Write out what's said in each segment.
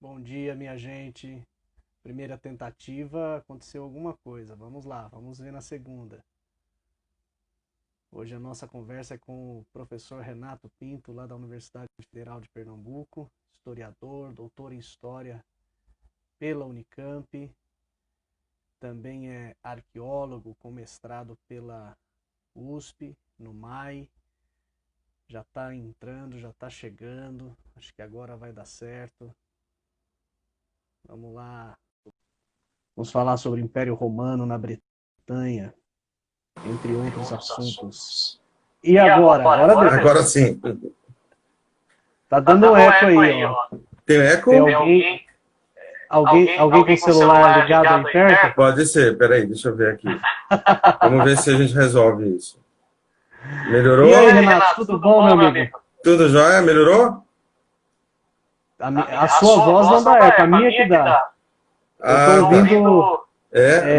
Bom dia, minha gente. Primeira tentativa, aconteceu alguma coisa. Vamos lá, vamos ver na segunda. Hoje a nossa conversa é com o professor Renato Pinto, lá da Universidade Federal de Pernambuco, historiador, doutor em História pela Unicamp, também é arqueólogo com mestrado pela USP, no MAI. Já está entrando, já está chegando, acho que agora vai dar certo. Vamos lá. Vamos falar sobre o Império Romano na Bretanha, entre outros assuntos. E agora? Agora sim. Tá dando eco aí, ó. Tem eco? Tem alguém com o celular ligado aí perto? Pode ser, peraí, deixa eu ver aqui. Vamos ver se a gente resolve isso. Melhorou? E aí, Renato, tudo bom, meu amigo? Tudo jóia? Melhorou? A sua voz não dá eco, a minha que dá. Eu tô ouvindo.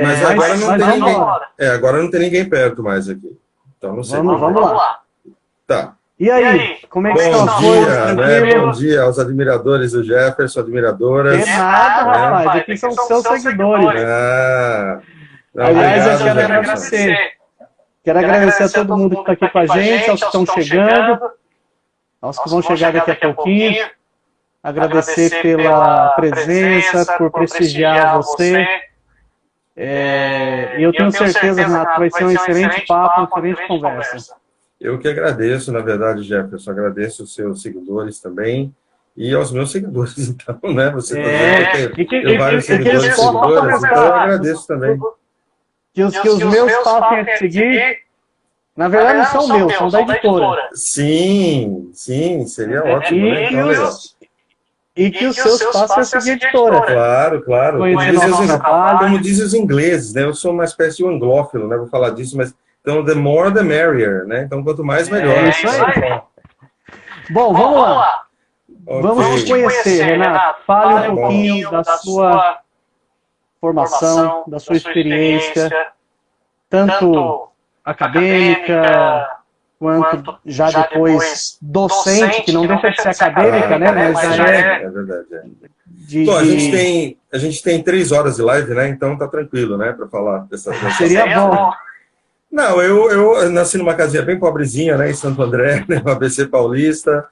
Mas agora não tem ninguém. Embora. Agora não tem ninguém perto mais aqui. Então não sei. Vamos lá. Tá. E aí, como é que estão as Bom coisas? dia, né? Bom dia aos admiradores do Jefferson, admiradoras. De nada, rapaz. Aqui são seus seguidores. Aliás, eu quero agradecer. Quero agradecer a todo mundo que está aqui com a gente, aos que estão chegando, aos que vão chegar daqui a pouquinho. Agradecer pela presença, por prestigiar você. E eu tenho certeza, Renato, que vai ser um excelente papo, uma excelente conversa. Eu que agradeço, na verdade, Jefferson. Agradeço os seus seguidores também. E aos meus seguidores, então, né? Você tem vários seguidores e seguidoras, então eu agradeço também. Que os meus passem a seguir. Na verdade, não são meus, são da editora. Sim, seria ótimo, né? Então, legal. E que os seus passem a seguir a editora. Claro. Como dizem os ingleses, né? Eu sou uma espécie de anglófilo, né? Vou falar disso, mas... Então, the more, the merrier, né? Então, quanto mais, melhor. É isso aí. Bom, vamos lá. Okay. Vamos nos conhecer, Renato. Fale um pouquinho da sua formação, da sua experiência, tanto acadêmica, quanto já depois docente, que não deixa de ser acadêmica, né? Mas já é verdade. Bom, a gente tem 3 horas de live, né? Então tá tranquilo, né? Para falar dessa Seria bom. Não, eu nasci numa casinha bem pobrezinha, né? Em Santo André, né, no ABC Paulista,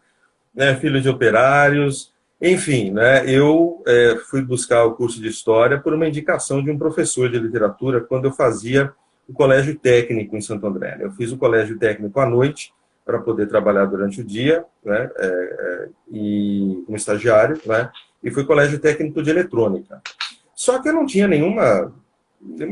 né? Filho de operários. Enfim, né? Eu fui buscar o curso de História por uma indicação de um professor de literatura quando eu fazia o colégio técnico em Santo André. Eu fiz o colégio técnico à noite para poder trabalhar durante o dia, né, e como estagiário, né, e fui colégio técnico de eletrônica. Só que eu não tinha nenhuma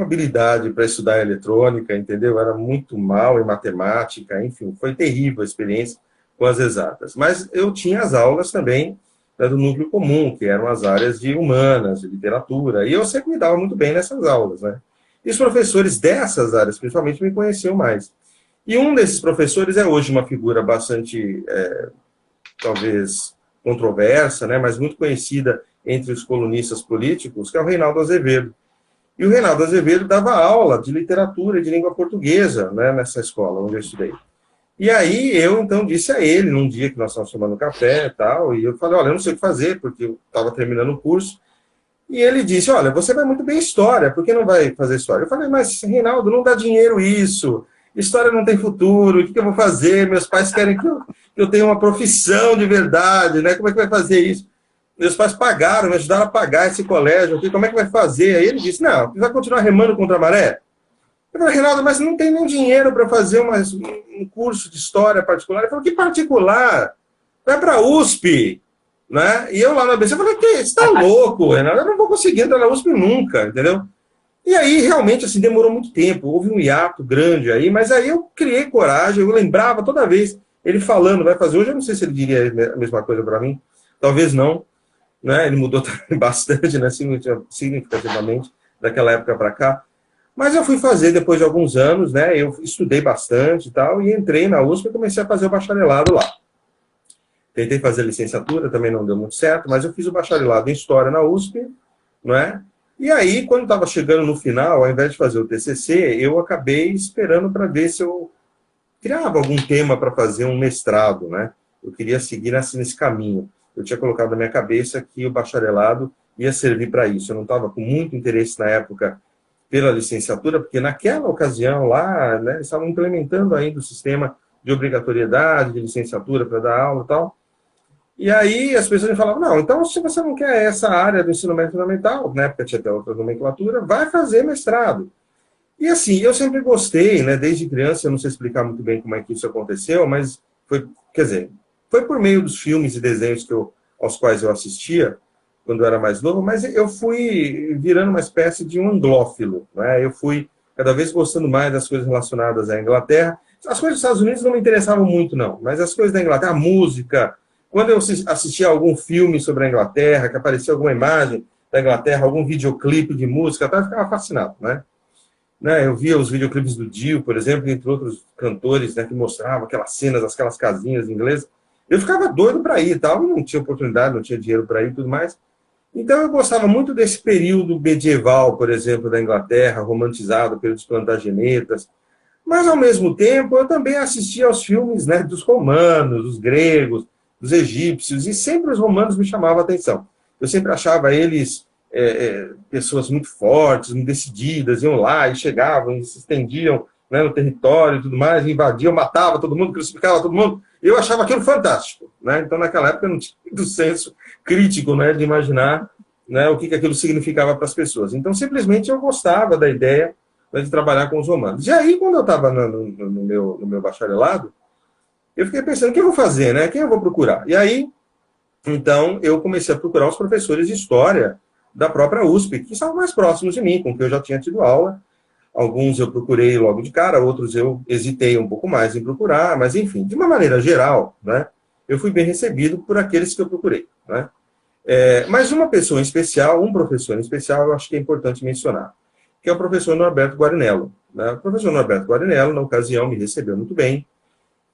habilidade para estudar eletrônica, entendeu? Eu era muito mal em matemática, enfim, foi terrível a experiência com as exatas. Mas eu tinha as aulas também, né, do núcleo comum, que eram as áreas de humanas, de literatura, e eu sempre me dava muito bem nessas aulas, né? E os professores dessas áreas, principalmente, me conheciam mais. E um desses professores é hoje uma figura bastante, talvez, controversa, né, mas muito conhecida entre os colunistas políticos, que é o Reinaldo Azevedo. E o Reinaldo Azevedo dava aula de literatura e de língua portuguesa, né, nessa escola onde eu estudei. E aí eu, então, disse a ele, num dia que nós estávamos tomando café e tal, e eu falei, olha, eu não sei o que fazer, porque eu estava terminando o curso. E ele disse, olha, você vai muito bem em história, por que não vai fazer história? Eu falei, mas, Reinaldo, não dá dinheiro isso, história não tem futuro, o que eu vou fazer? Meus pais querem que eu tenha uma profissão de verdade, né? Como é que vai fazer isso? Meus pais pagaram, me ajudaram a pagar esse colégio, como é que vai fazer? Aí ele disse, não, vai continuar remando contra a maré? Eu falei, Reinaldo, mas não tem nem dinheiro para fazer um curso de história particular. Ele falou, que particular? Vai para a USP. Né? E eu lá na ABC falei, que você está louco, Renato? Eu não vou conseguir entrar na USP nunca, entendeu? E aí, realmente, assim, demorou muito tempo, houve um hiato grande aí, mas aí eu criei coragem, eu lembrava toda vez, ele falando, vai fazer hoje, eu não sei se ele diria a mesma coisa para mim, talvez não, né? Ele mudou bastante, né, significativamente, daquela época para cá, mas eu fui fazer depois de alguns anos, né, eu estudei bastante e tal, e entrei na USP e comecei a fazer o bacharelado lá. Tentei fazer licenciatura, também não deu muito certo, mas eu fiz o bacharelado em História na USP, não é? E aí, quando estava chegando no final, ao invés de fazer o TCC, eu acabei esperando para ver se eu criava algum tema para fazer um mestrado, né? Eu queria seguir nesse caminho. eu tinha colocado na minha cabeça que o bacharelado ia servir para isso. Eu não estava com muito interesse na época pela licenciatura, porque naquela ocasião lá, né, eles estavam implementando ainda o sistema de obrigatoriedade de licenciatura para dar aula e tal. E aí as pessoas me falavam, não, então se você não quer essa área do ensino médio fundamental, na época tinha até outra nomenclatura, vai fazer mestrado. E assim, eu sempre gostei, né, desde criança, eu não sei explicar muito bem como é que isso aconteceu, mas foi, quer dizer, foi por meio dos filmes e desenhos aos quais eu assistia, quando eu era mais novo, mas eu fui virando uma espécie de um anglófilo, né? Eu fui cada vez gostando mais das coisas relacionadas à Inglaterra. As coisas dos Estados Unidos não me interessavam muito, não, mas as coisas da Inglaterra, a música, quando eu assistia a algum filme sobre a Inglaterra, que aparecia alguma imagem da Inglaterra, algum videoclipe de música, eu ficava fascinado, né? Eu via os videoclipes do Dio, por exemplo, entre outros cantores, né, que mostravam aquelas cenas, aquelas casinhas inglesas. Eu ficava doido para ir e tal, não tinha oportunidade, não tinha dinheiro para ir e tudo mais. Então eu gostava muito desse período medieval, por exemplo, da Inglaterra, romantizado pelos Plantagenetas. Mas, ao mesmo tempo, eu também assistia aos filmes, né, dos romanos, dos gregos, dos egípcios, e sempre os romanos me chamavam a atenção. Eu sempre achava eles pessoas muito fortes, muito decididas, iam lá e chegavam e se estendiam, né, no território e tudo mais, invadiam, matavam todo mundo, crucificavam todo mundo. Eu achava aquilo fantástico, né? Então, naquela época, eu não tinha muito senso crítico, né, de imaginar, né, o que aquilo significava para as pessoas. Então, simplesmente, eu gostava da ideia, né, de trabalhar com os romanos. E aí, quando eu estava no meu bacharelado, eu fiquei pensando, o que eu vou fazer, né? Quem eu vou procurar? E aí, então, eu comecei a procurar os professores de história da própria USP, que estavam mais próximos de mim, com quem eu já tinha tido aula. Alguns eu procurei logo de cara, outros eu hesitei um pouco mais em procurar, mas enfim, de uma maneira geral, né, eu fui bem recebido por aqueles que eu procurei, né? Mas uma pessoa em especial, um professor em especial, eu acho que é importante mencionar, que é o professor Norberto Guarinello, né? O professor Norberto Guarinello, na ocasião, me recebeu muito bem,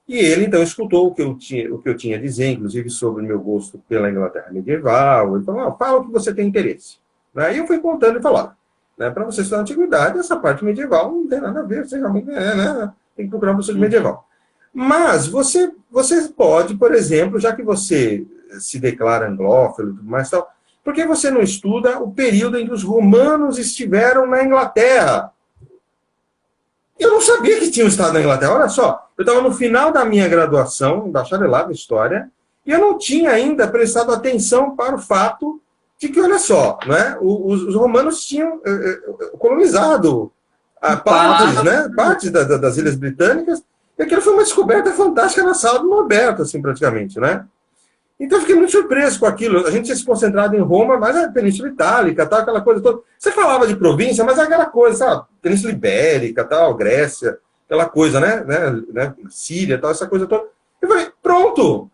e ele, então, escutou o que eu tinha a dizer, inclusive sobre o meu gosto pela Inglaterra medieval. Ele falou, fala o que você tem interesse. Aí eu fui contando e falando, né, para você estudar a antiguidade, essa parte medieval não tem nada a ver, você realmente né, tem que procurar um professor de medieval. Mas você pode, por exemplo, já que você se declara anglófilo e tudo mais, tal, por que você não estuda o período em que os romanos estiveram na Inglaterra? Eu não sabia que tinham estado na Inglaterra. Olha só, eu estava no final da minha graduação, em bacharelado em História, e eu não tinha ainda prestado atenção para o fato de que, olha só, né, os romanos tinham colonizado partes das Ilhas Britânicas, e aquilo foi uma descoberta fantástica na sala do Norberto, assim, praticamente, né? Então eu fiquei muito surpreso com aquilo. A gente tinha se concentrado em Roma, mas a Península Itálica, tal, aquela coisa toda. Você falava de província, mas aquela coisa, sabe? Península Ibérica, tal, Grécia, aquela coisa, né? Síria, tal, essa coisa toda. Eu falei, pronto!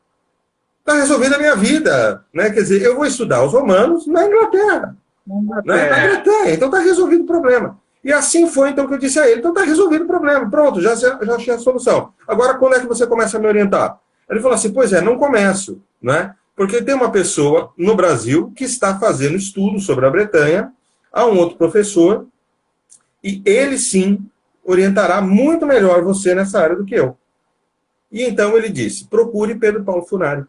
Está resolvida a minha vida, né? Quer dizer, eu vou estudar os romanos na Inglaterra. Né? Na Bretanha. Então está resolvido o problema. E assim foi, então, que eu disse a ele. Então está resolvido o problema. Pronto, já achei a solução. Agora, quando é que você começa a me orientar? Ele falou assim, pois não começo, né? Porque tem uma pessoa no Brasil que está fazendo estudo sobre a Bretanha, há um outro professor, e ele sim orientará muito melhor você nessa área do que eu. E então ele disse, procure Pedro Paulo Funari.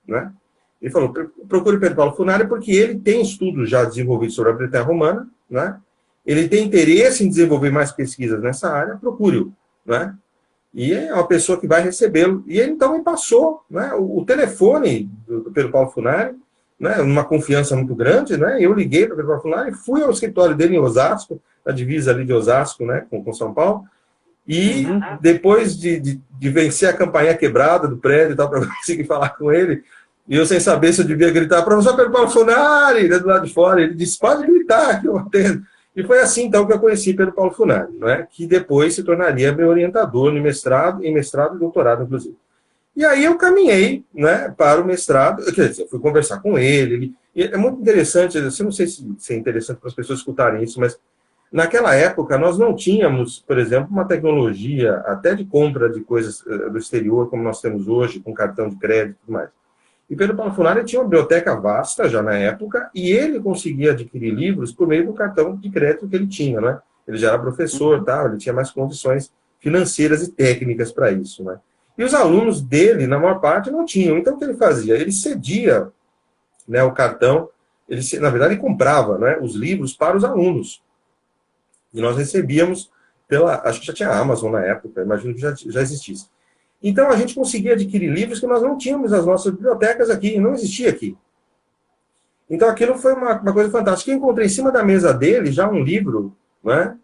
Né? Ele falou, procure Pedro Paulo Funari porque ele tem estudos já desenvolvidos sobre a Bretanha Romana, né? Ele tem interesse em desenvolver mais pesquisas nessa área, procure-o. Né? E é uma pessoa que vai recebê-lo. E ele, então, me passou, né, o telefone do Pedro Paulo Funari, né, uma confiança muito grande. Né, eu liguei para o Pedro Paulo Funari, fui ao escritório dele em Osasco, na divisa ali de Osasco, né, com São Paulo, e depois de vencer a campainha quebrada do prédio e tal, para conseguir falar com ele, e eu sem saber se eu devia gritar, professor Pedro Paulo Funari, né, do lado de fora, ele disse, pode gritar, que eu atendo. E foi assim, então, que eu conheci Pedro Paulo Funari, né, que depois se tornaria meu orientador no mestrado e doutorado, inclusive. E aí eu caminhei, né, para o mestrado, quer dizer, eu fui conversar com ele, e é muito interessante, eu não sei se é interessante para as pessoas escutarem isso, mas naquela época nós não tínhamos, por exemplo, uma tecnologia até de compra de coisas do exterior, como nós temos hoje, com cartão de crédito e tudo mais. E Pedro Paulo Funari tinha uma biblioteca vasta já na época, e ele conseguia adquirir livros por meio do cartão de crédito que ele tinha, né? Ele já era professor, tá? Ele tinha mais condições financeiras e técnicas para isso, né? E os alunos dele, na maior parte, não tinham. Então, o que ele fazia? Ele cedia, né, o cartão, na verdade, ele comprava, né, os livros para os alunos. E nós recebíamos acho que já tinha a Amazon na época, imagino que já existisse. Então, a gente conseguia adquirir livros que nós não tínhamos nas nossas bibliotecas aqui, não existia aqui. Então, aquilo foi uma coisa fantástica. Eu encontrei em cima da mesa dele já um livro, né,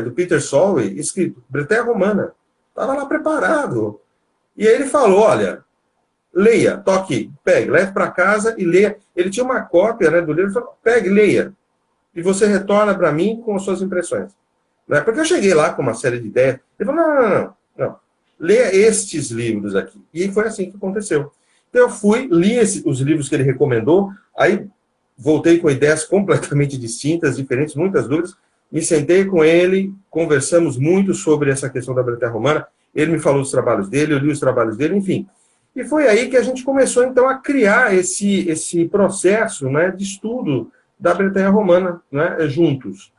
do Peter Solway, escrito Bretanha Romana. Estava lá preparado. E aí ele falou, olha, leia, toque, pegue, leve para casa e leia. Ele tinha uma cópia, né, do livro, falou, pegue, leia. E você retorna para mim com as suas impressões. Não é porque eu cheguei lá com uma série de ideias. Ele falou, não. Leia estes livros aqui. E foi assim que aconteceu. Então eu fui, li os livros que ele recomendou, aí voltei com ideias completamente distintas, diferentes, muitas dúvidas, me sentei com ele, conversamos muito sobre essa questão da Bretanha Romana, ele me falou dos trabalhos dele, eu li os trabalhos dele, enfim. E foi aí que a gente começou, então, a criar esse processo, né, de estudo da Bretanha Romana, né, juntos.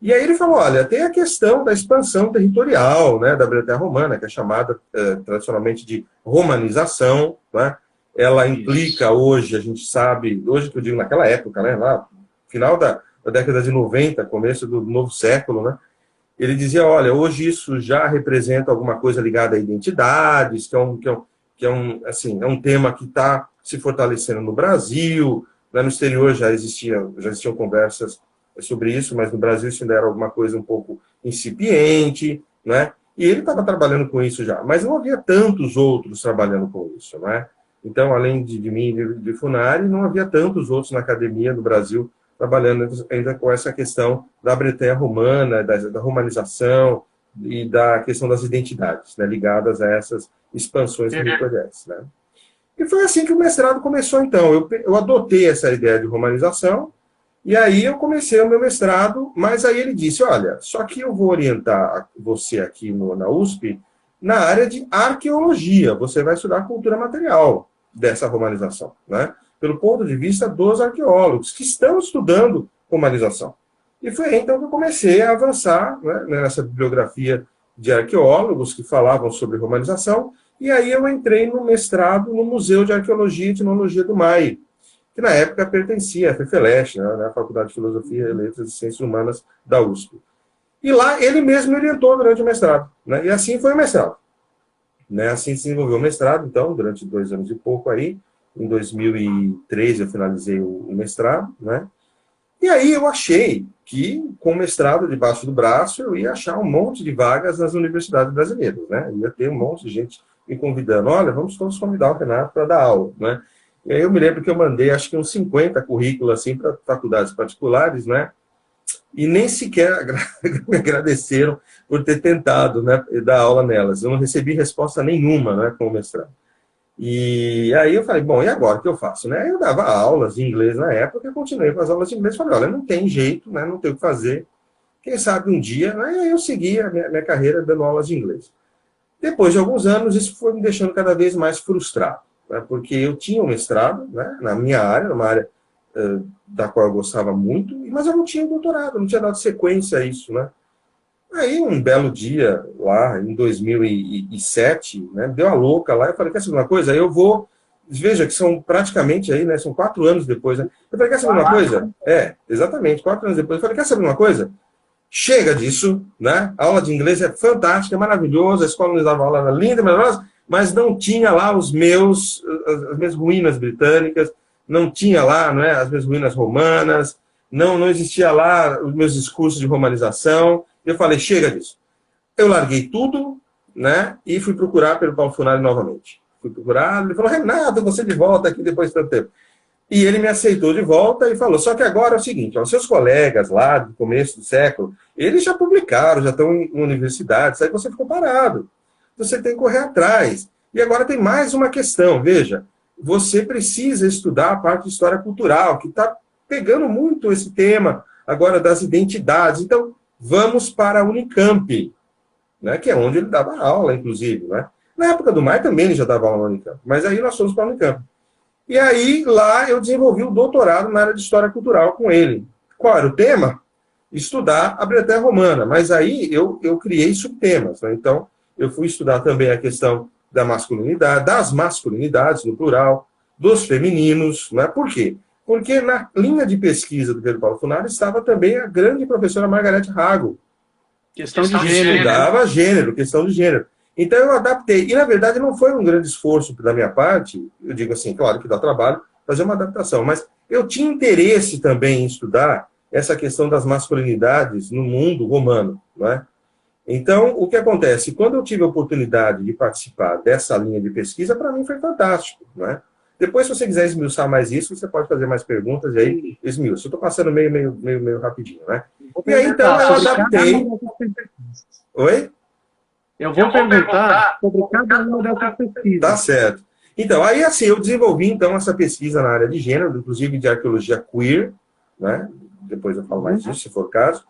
E aí ele falou, olha, tem a questão da expansão territorial, né, da Bretanha Romana, que é chamada tradicionalmente de romanização, né? Ela implica hoje, a gente sabe, hoje que eu digo naquela época, né, lá, final da década de 90, começo do novo século, né, ele dizia, olha, hoje isso já representa alguma coisa ligada a identidades, que é um tema que está se fortalecendo no Brasil, né, no exterior já existiam conversas sobre isso, mas no Brasil isso ainda era alguma coisa um pouco incipiente, né, e ele estava trabalhando com isso já, mas não havia tantos outros trabalhando com isso, né. Então, além de mim e de Funari, não havia tantos outros na academia no Brasil trabalhando ainda com essa questão da Bretanha Romana, da romanização e da questão das identidades, né, ligadas a essas expansões territoriais. Né. E foi assim que o mestrado começou, então. Eu adotei essa ideia de romanização, e aí eu comecei o meu mestrado, mas aí ele disse, olha, só que eu vou orientar você aqui na USP na área de arqueologia, você vai estudar a cultura material dessa romanização, né? Pelo ponto de vista dos arqueólogos, que estão estudando romanização. E foi aí, então, que eu comecei a avançar, né, nessa bibliografia de arqueólogos que falavam sobre romanização, e aí eu entrei no mestrado no Museu de Arqueologia e Etnologia do MAI, que na época pertencia à FEFELESH, né, a Faculdade de Filosofia, Letras e Ciências Humanas da USP. E lá ele mesmo me orientou durante o mestrado, né, e assim foi o mestrado. Né, assim se desenvolveu o mestrado, então, durante 2 anos e pouco aí. Em 2013 eu finalizei o mestrado, né? E aí eu achei que, com o mestrado debaixo do braço, eu ia achar um monte de vagas nas universidades brasileiras, né? Ia ter um monte de gente me convidando, olha, vamos todos convidar o Renato para dar aula, né? E aí eu me lembro que eu mandei, acho que uns 50 currículos, assim, para faculdades particulares, né? E nem sequer me agradeceram por ter tentado, né, dar aula nelas. Eu não recebi resposta nenhuma, né, com o mestrado. E aí eu falei, bom, e agora o que eu faço? Né? Eu dava aulas de inglês na época, eu continuei com as aulas de inglês, falei, olha, não tem jeito, né, não tem o que fazer, quem sabe um dia, né, e aí eu segui a minha carreira dando aulas de inglês. Depois de alguns anos, isso foi me deixando cada vez mais frustrado, né, porque eu tinha um mestrado, né, na minha área, numa área da qual eu gostava muito, mas eu não tinha doutorado, não tinha dado sequência a isso, né. Aí, um belo dia, lá em 2007, né, deu a louca lá, eu falei, quer saber uma coisa? Eu vou, veja que são praticamente aí, né, são 4 anos depois, né, eu falei, quer saber uma coisa? Exatamente, 4 anos depois, eu falei, quer saber uma coisa? Chega disso, né, a aula de inglês é fantástica, é maravilhosa, a escola nos dava aula era linda, maravilhosa, mas não tinha lá as minhas ruínas britânicas, não tinha lá, não é, as minhas ruínas romanas, não existia lá os meus discursos de romanização. Eu falei, chega disso. Eu larguei tudo, né, e fui procurar pelo Paulo Funari novamente. Fui procurar, ele falou, Renato, você de volta aqui depois de tanto tempo. E ele me aceitou de volta e falou, só que agora é o seguinte, ó, seus colegas lá do começo do século, eles já publicaram, já estão em universidades, aí você ficou parado. Você tem que correr atrás. E agora tem mais uma questão, veja, você precisa estudar a parte de história cultural, que está pegando muito esse tema agora das identidades. Então, vamos para a Unicamp, né, que é onde ele dava aula, inclusive. Né? Na época do Mai também ele já dava aula na Unicamp, mas aí nós fomos para a Unicamp. E aí, lá, eu desenvolvi o doutorado na área de História Cultural com ele. Qual era o tema? Estudar a Bretanha Romana. Mas aí eu criei subtemas. Né? Então, eu fui estudar também a questão da masculinidade, das masculinidades, no plural, dos femininos. Né? Por quê? Porque na linha de pesquisa do Pedro Paulo Funari estava também a grande professora Margarete Rago. Questão de gênero. Estudava gênero, questão de gênero. Então eu adaptei. E, na verdade, não foi um grande esforço da minha parte, eu digo assim, claro que dá trabalho fazer uma adaptação, mas eu tinha interesse também em estudar essa questão das masculinidades no mundo romano. Não é? Então, o que acontece? Quando eu tive a oportunidade de participar dessa linha de pesquisa, para mim foi fantástico. Não é? Depois, se você quiser esmiuçar mais isso, você pode fazer mais perguntas e aí esmiuça. Eu estou passando meio rapidinho, né? E aí, então, eu adaptei. Oi? Eu vou perguntar sobre cada uma dessas pesquisas. Tá certo. Então, aí assim, eu desenvolvi então essa pesquisa na área de gênero, inclusive de arqueologia queer, né? Depois eu falo mais disso, se for o caso.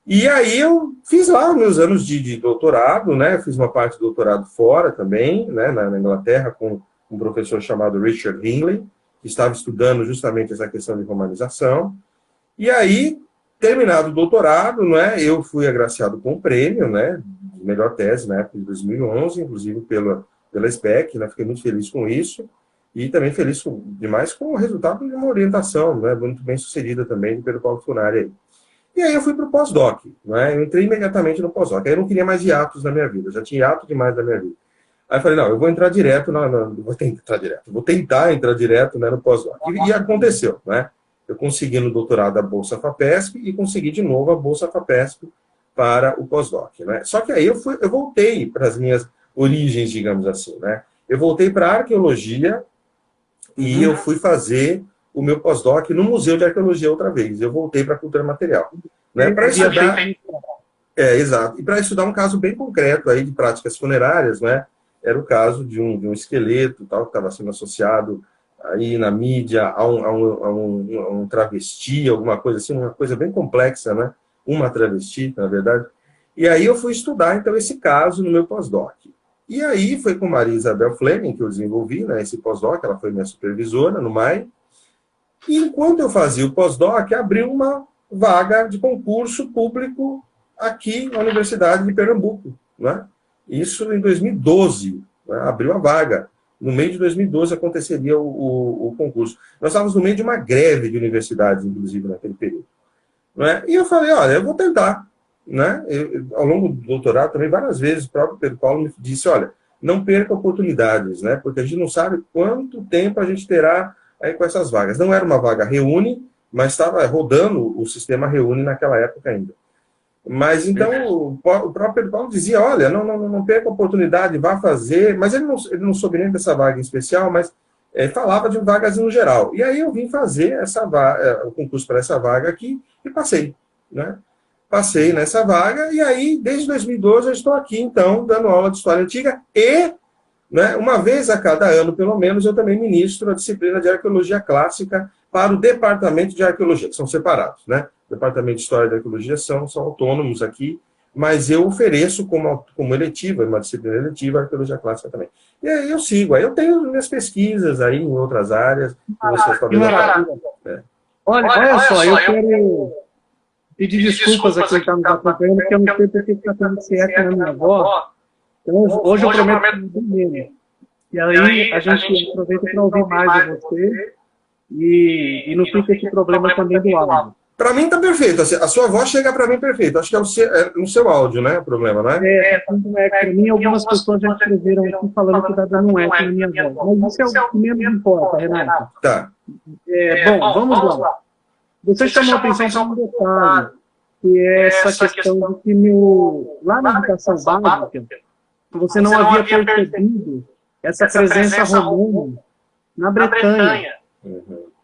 E aí eu fiz lá os meus anos de doutorado, né? Fiz uma parte do doutorado fora também, né? Na Inglaterra, com um professor chamado Richard Hingley, que estava estudando justamente essa questão de romanização. E aí, terminado o doutorado, né? Eu fui agraciado com o prêmio, né? De melhor tese na época de 2011, inclusive pela SPEC, né? Fiquei muito feliz com isso. E também feliz demais com o resultado de uma orientação, né? Muito bem sucedida também do Pedro Paulo Funari aí. E aí eu fui para o pós-doc, né? Eu entrei imediatamente no pós-doc. Aí eu não queria mais hiatos na minha vida, já tinha hiato demais na minha vida. Aí eu falei, não, eu vou entrar direto, vou tentar entrar direto, né, no pós-doc. E aconteceu, né? Eu consegui no doutorado a Bolsa FAPESP e consegui de novo a Bolsa FAPESP para o pós-doc, né? Só que aí eu voltei para as minhas origens, digamos assim, né? Eu voltei para a arqueologia e eu fui fazer o meu pós-doc no Museu de Arqueologia outra vez. Eu voltei para a cultura material, né? Para estudar, exato. E para estudar um caso bem concreto aí de práticas funerárias, né? Era o caso de um esqueleto, tal, que estava sendo associado aí na mídia a um travesti, alguma coisa assim, uma coisa bem complexa, né? Uma travesti, na verdade. E aí eu fui estudar, então, esse caso no meu pós-doc. E aí foi com Maria Isabel Fleming que eu desenvolvi, né, esse pós-doc, ela foi minha supervisora no MAI. E enquanto eu fazia o pós-doc, abriu uma vaga de concurso público aqui na Universidade de Pernambuco, né? Isso em 2012, né? Abriu a vaga. No meio de 2012 aconteceria o concurso. Nós estávamos no meio de uma greve de universidades, inclusive, naquele período. Né? E eu falei, olha, eu vou tentar. Né? Ao longo do doutorado, também várias vezes, o próprio Pedro Paulo me disse, olha, não perca oportunidades, né? Porque a gente não sabe quanto tempo a gente terá aí com essas vagas. Não era uma vaga Reúne, mas estava rodando o sistema Reúne naquela época ainda. Mas então o próprio Pedro Paulo dizia, olha, não perca a oportunidade, vá fazer, mas ele não soube nem dessa vaga em especial, mas falava de vagas no geral. E aí eu vim fazer o concurso para essa vaga aqui e passei, né? Passei nessa vaga e aí, desde 2012, eu estou aqui, então, dando aula de História Antiga e, né, uma vez a cada ano, pelo menos, eu também ministro a disciplina de Arqueologia Clássica para o Departamento de Arqueologia, que são separados, né? O Departamento de História e de Arqueologia são autônomos aqui, mas eu ofereço como eletiva, uma disciplina eletiva, a Arqueologia Clássica também. E aí eu sigo, aí eu tenho minhas pesquisas aí em outras áreas, que vocês talvez... Olha só, eu quero pedir desculpas a quem está nos acompanhando, porque eu não sei porque está tendo esse eco na minha voz. Então, hoje eu prometo dormir. E aí a gente aproveita para ouvir mais de você e não fica esse problema também do áudio. Para mim está perfeito. A sua voz chega para mim perfeito. Acho que no seu áudio, né? O problema, não é? Para mim, algumas pessoas já escreveram aqui falando que está dando um eco na minha voz. Mas isso é o que menos importa, Renato. Tá. Bom, vamos lá. Você chamou a atenção para um detalhe, que é essa questão de que lá na educação básica, você não havia percebido essa presença romana na Bretanha.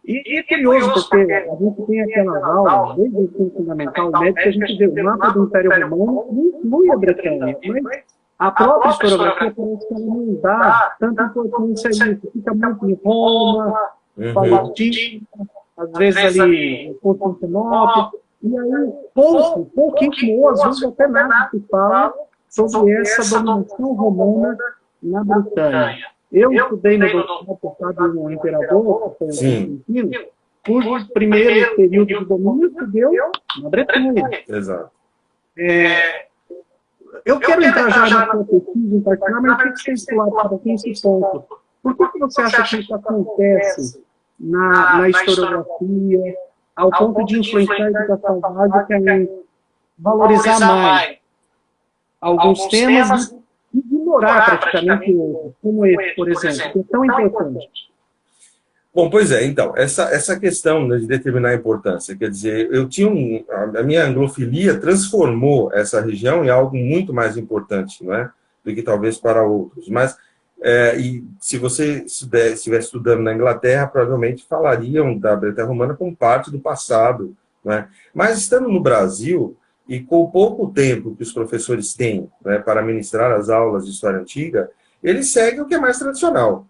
E é curioso, porque a gente tem aquelas aulas, desde o ensino fundamental médio, que a gente vê o mapa do Império Romano não inclui a Bretanha. Mas a própria historiografia parece que ela não dá tanta importância a isso. Fica muito em Roma, Palestina, às vezes ali em Constantinopla. E aí, pouquíssimo, às vezes até nada se fala sobre essa dominação romana na Bretanha. Eu estudei no doutorado do imperador, cujo primeiro período de domínio se deu na Bretanha. Exato. eu quero entrar já na sua pesquisa em particular, mas eu queria que você explorasse aqui esse ponto. Por que você acha que isso acontece na historiografia, ao ponto de influenciar a educação básica em valorizar mais alguns temas e ignorar praticamente outros, como esse, por exemplo, que é tão importante? Bom, pois é, então, essa questão, né, de determinar a importância, quer dizer, a minha anglofilia transformou essa região em algo muito mais importante, não é, do que talvez para outros, mas, e se você estiver estudando na Inglaterra, provavelmente falariam da Bretanha Romana como parte do passado, não é? Mas estando no Brasil, e com o pouco tempo que os professores têm, né, para ministrar as aulas de história antiga, eles seguem o que é mais tradicional.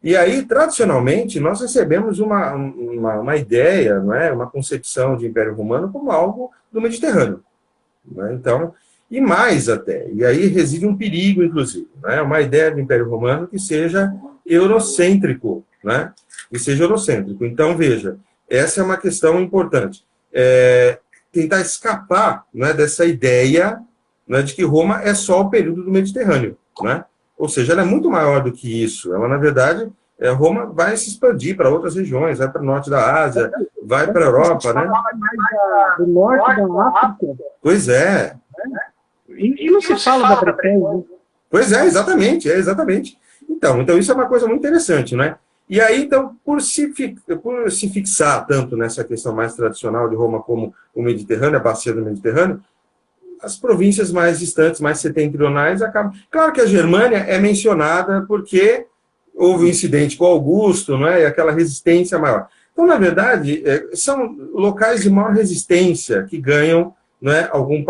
E aí, tradicionalmente, nós recebemos uma ideia, não é? Uma concepção de Império Romano como algo do Mediterrâneo. Né? Então, e mais até, e aí reside um perigo, inclusive, né? Uma ideia de Império Romano que seja eurocêntrico, né? Que seja eurocêntrico. Então, veja, essa é uma questão importante. Tentar escapar, né, dessa ideia, né, de que Roma é só o período do Mediterrâneo, né? Ou seja, ela é muito maior do que isso. Ela, na verdade, Roma vai se expandir para outras regiões, vai para o norte da Ásia, vai para a Europa, né? Do norte da África. Pois é. E não se fala da Bretanha. Pois é, exatamente, Então, isso é uma coisa muito interessante, né? E aí, então, por se fixar tanto nessa questão mais tradicional de Roma como o Mediterrâneo, a bacia do Mediterrâneo, as províncias mais distantes, mais setentrionais, acabam... Claro que a Germânia é mencionada porque houve um incidente com Augusto, não é? E aquela resistência maior. Então, na verdade, são locais de maior resistência que ganham, não é, algum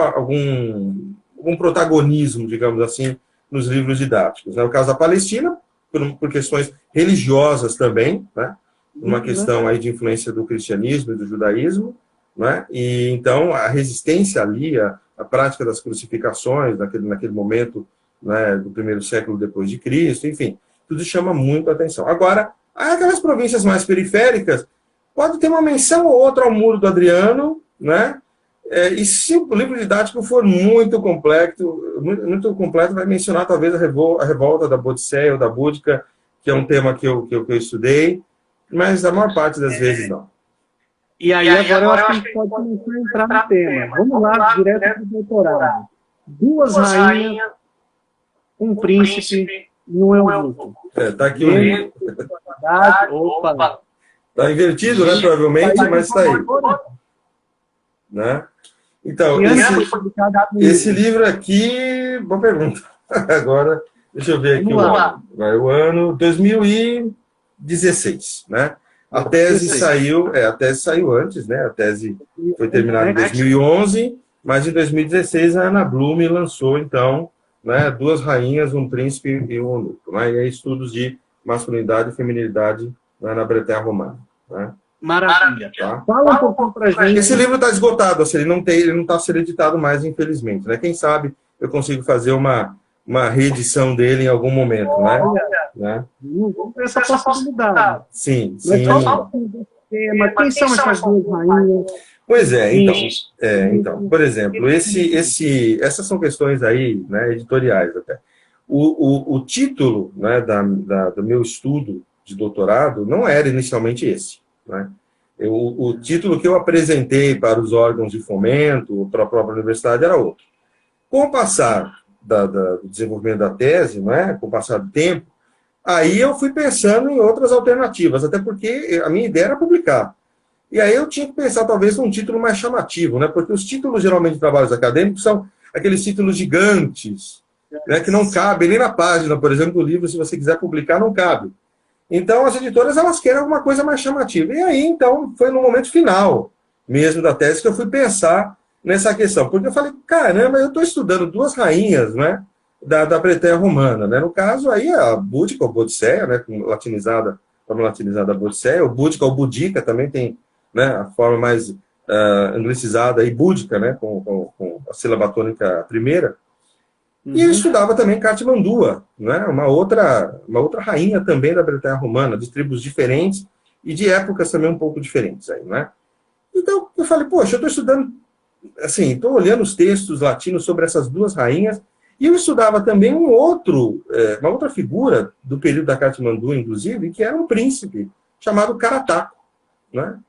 protagonismo, digamos assim, nos livros didáticos. No caso da Palestina, por questões religiosas também, né? Uma questão aí de influência do cristianismo e do judaísmo, né? E então a resistência ali, a prática das crucificações naquele momento, né, do primeiro século depois de Cristo, enfim, tudo chama muito a atenção. Agora, aquelas províncias mais periféricas, pode ter uma menção ou outra ao Muro do Adriano, né? E se o livro didático for muito completo, vai mencionar talvez a revolta da Bodicea ou da Búdica, que é um tema que eu estudei, mas a maior parte das vezes não. E aí agora eu acho que a gente pode começar a entrar no tema. Vamos lá, direto para o doutorado. Duas rainhas, um príncipe e um eunuco. Está aqui o livro. Opa! Está invertido, né, provavelmente, mas está aí. Né? Então, esse livro aqui, boa pergunta. Agora, deixa eu ver aqui o ano 2016, né? A tese saiu antes, né? A tese foi terminada em 2011, mas em 2016 a Ana Blume lançou, então, né, Duas Rainhas, um Príncipe e um Eunuco, né? E aí estudos de masculinidade e feminilidade, né, na Bretanha Romana, né? Maravilha. Tá? Fala um pouquinho pra gente. Esse livro está esgotado, assim, ele não está sendo editado mais, infelizmente, né? Quem sabe eu consigo fazer uma reedição dele em algum momento, né? Vamos ter essa possibilidade. Sim. Mas quem são essas duas rainhas? Pois é, então, por exemplo, essas são questões aí, né, editoriais até. O título, né, do meu estudo de doutorado não era inicialmente esse, né? O título que eu apresentei para os órgãos de fomento, para a própria universidade, era outro. Com o passar do desenvolvimento da tese, né, com o passar do tempo, aí eu fui pensando em outras alternativas, até porque a minha ideia era publicar. E aí eu tinha que pensar, talvez, num título mais chamativo, né, porque os títulos, geralmente, de trabalhos acadêmicos são aqueles títulos gigantes, né, que não cabem nem na página, por exemplo, do livro, se você quiser publicar, não cabe. Então, as editoras, elas querem alguma coisa mais chamativa. E aí, então, foi no momento final mesmo da tese que eu fui pensar nessa questão. Porque eu falei, caramba, eu estou estudando duas rainhas, né, da Bretanha Romana. Né? No caso, aí, a Búdica, ou Bodicea, né, latinizada, forma latinizada Bodicea, ou Búdica, ou Budica, também tem, né, a forma mais anglicizada, aí, Búdica, né, com a sílaba tônica primeira. E eu estudava também Cartimandua, né? Uma outra rainha também da Bretanha Romana, de tribos diferentes e de épocas também um pouco diferentes. Aí, né? Então, eu falei, poxa, eu estou estudando, assim, estou olhando os textos latinos sobre essas duas rainhas E eu estudava também uma outra figura do período da Katmandu, inclusive, que era um príncipe, chamado Karataku, né?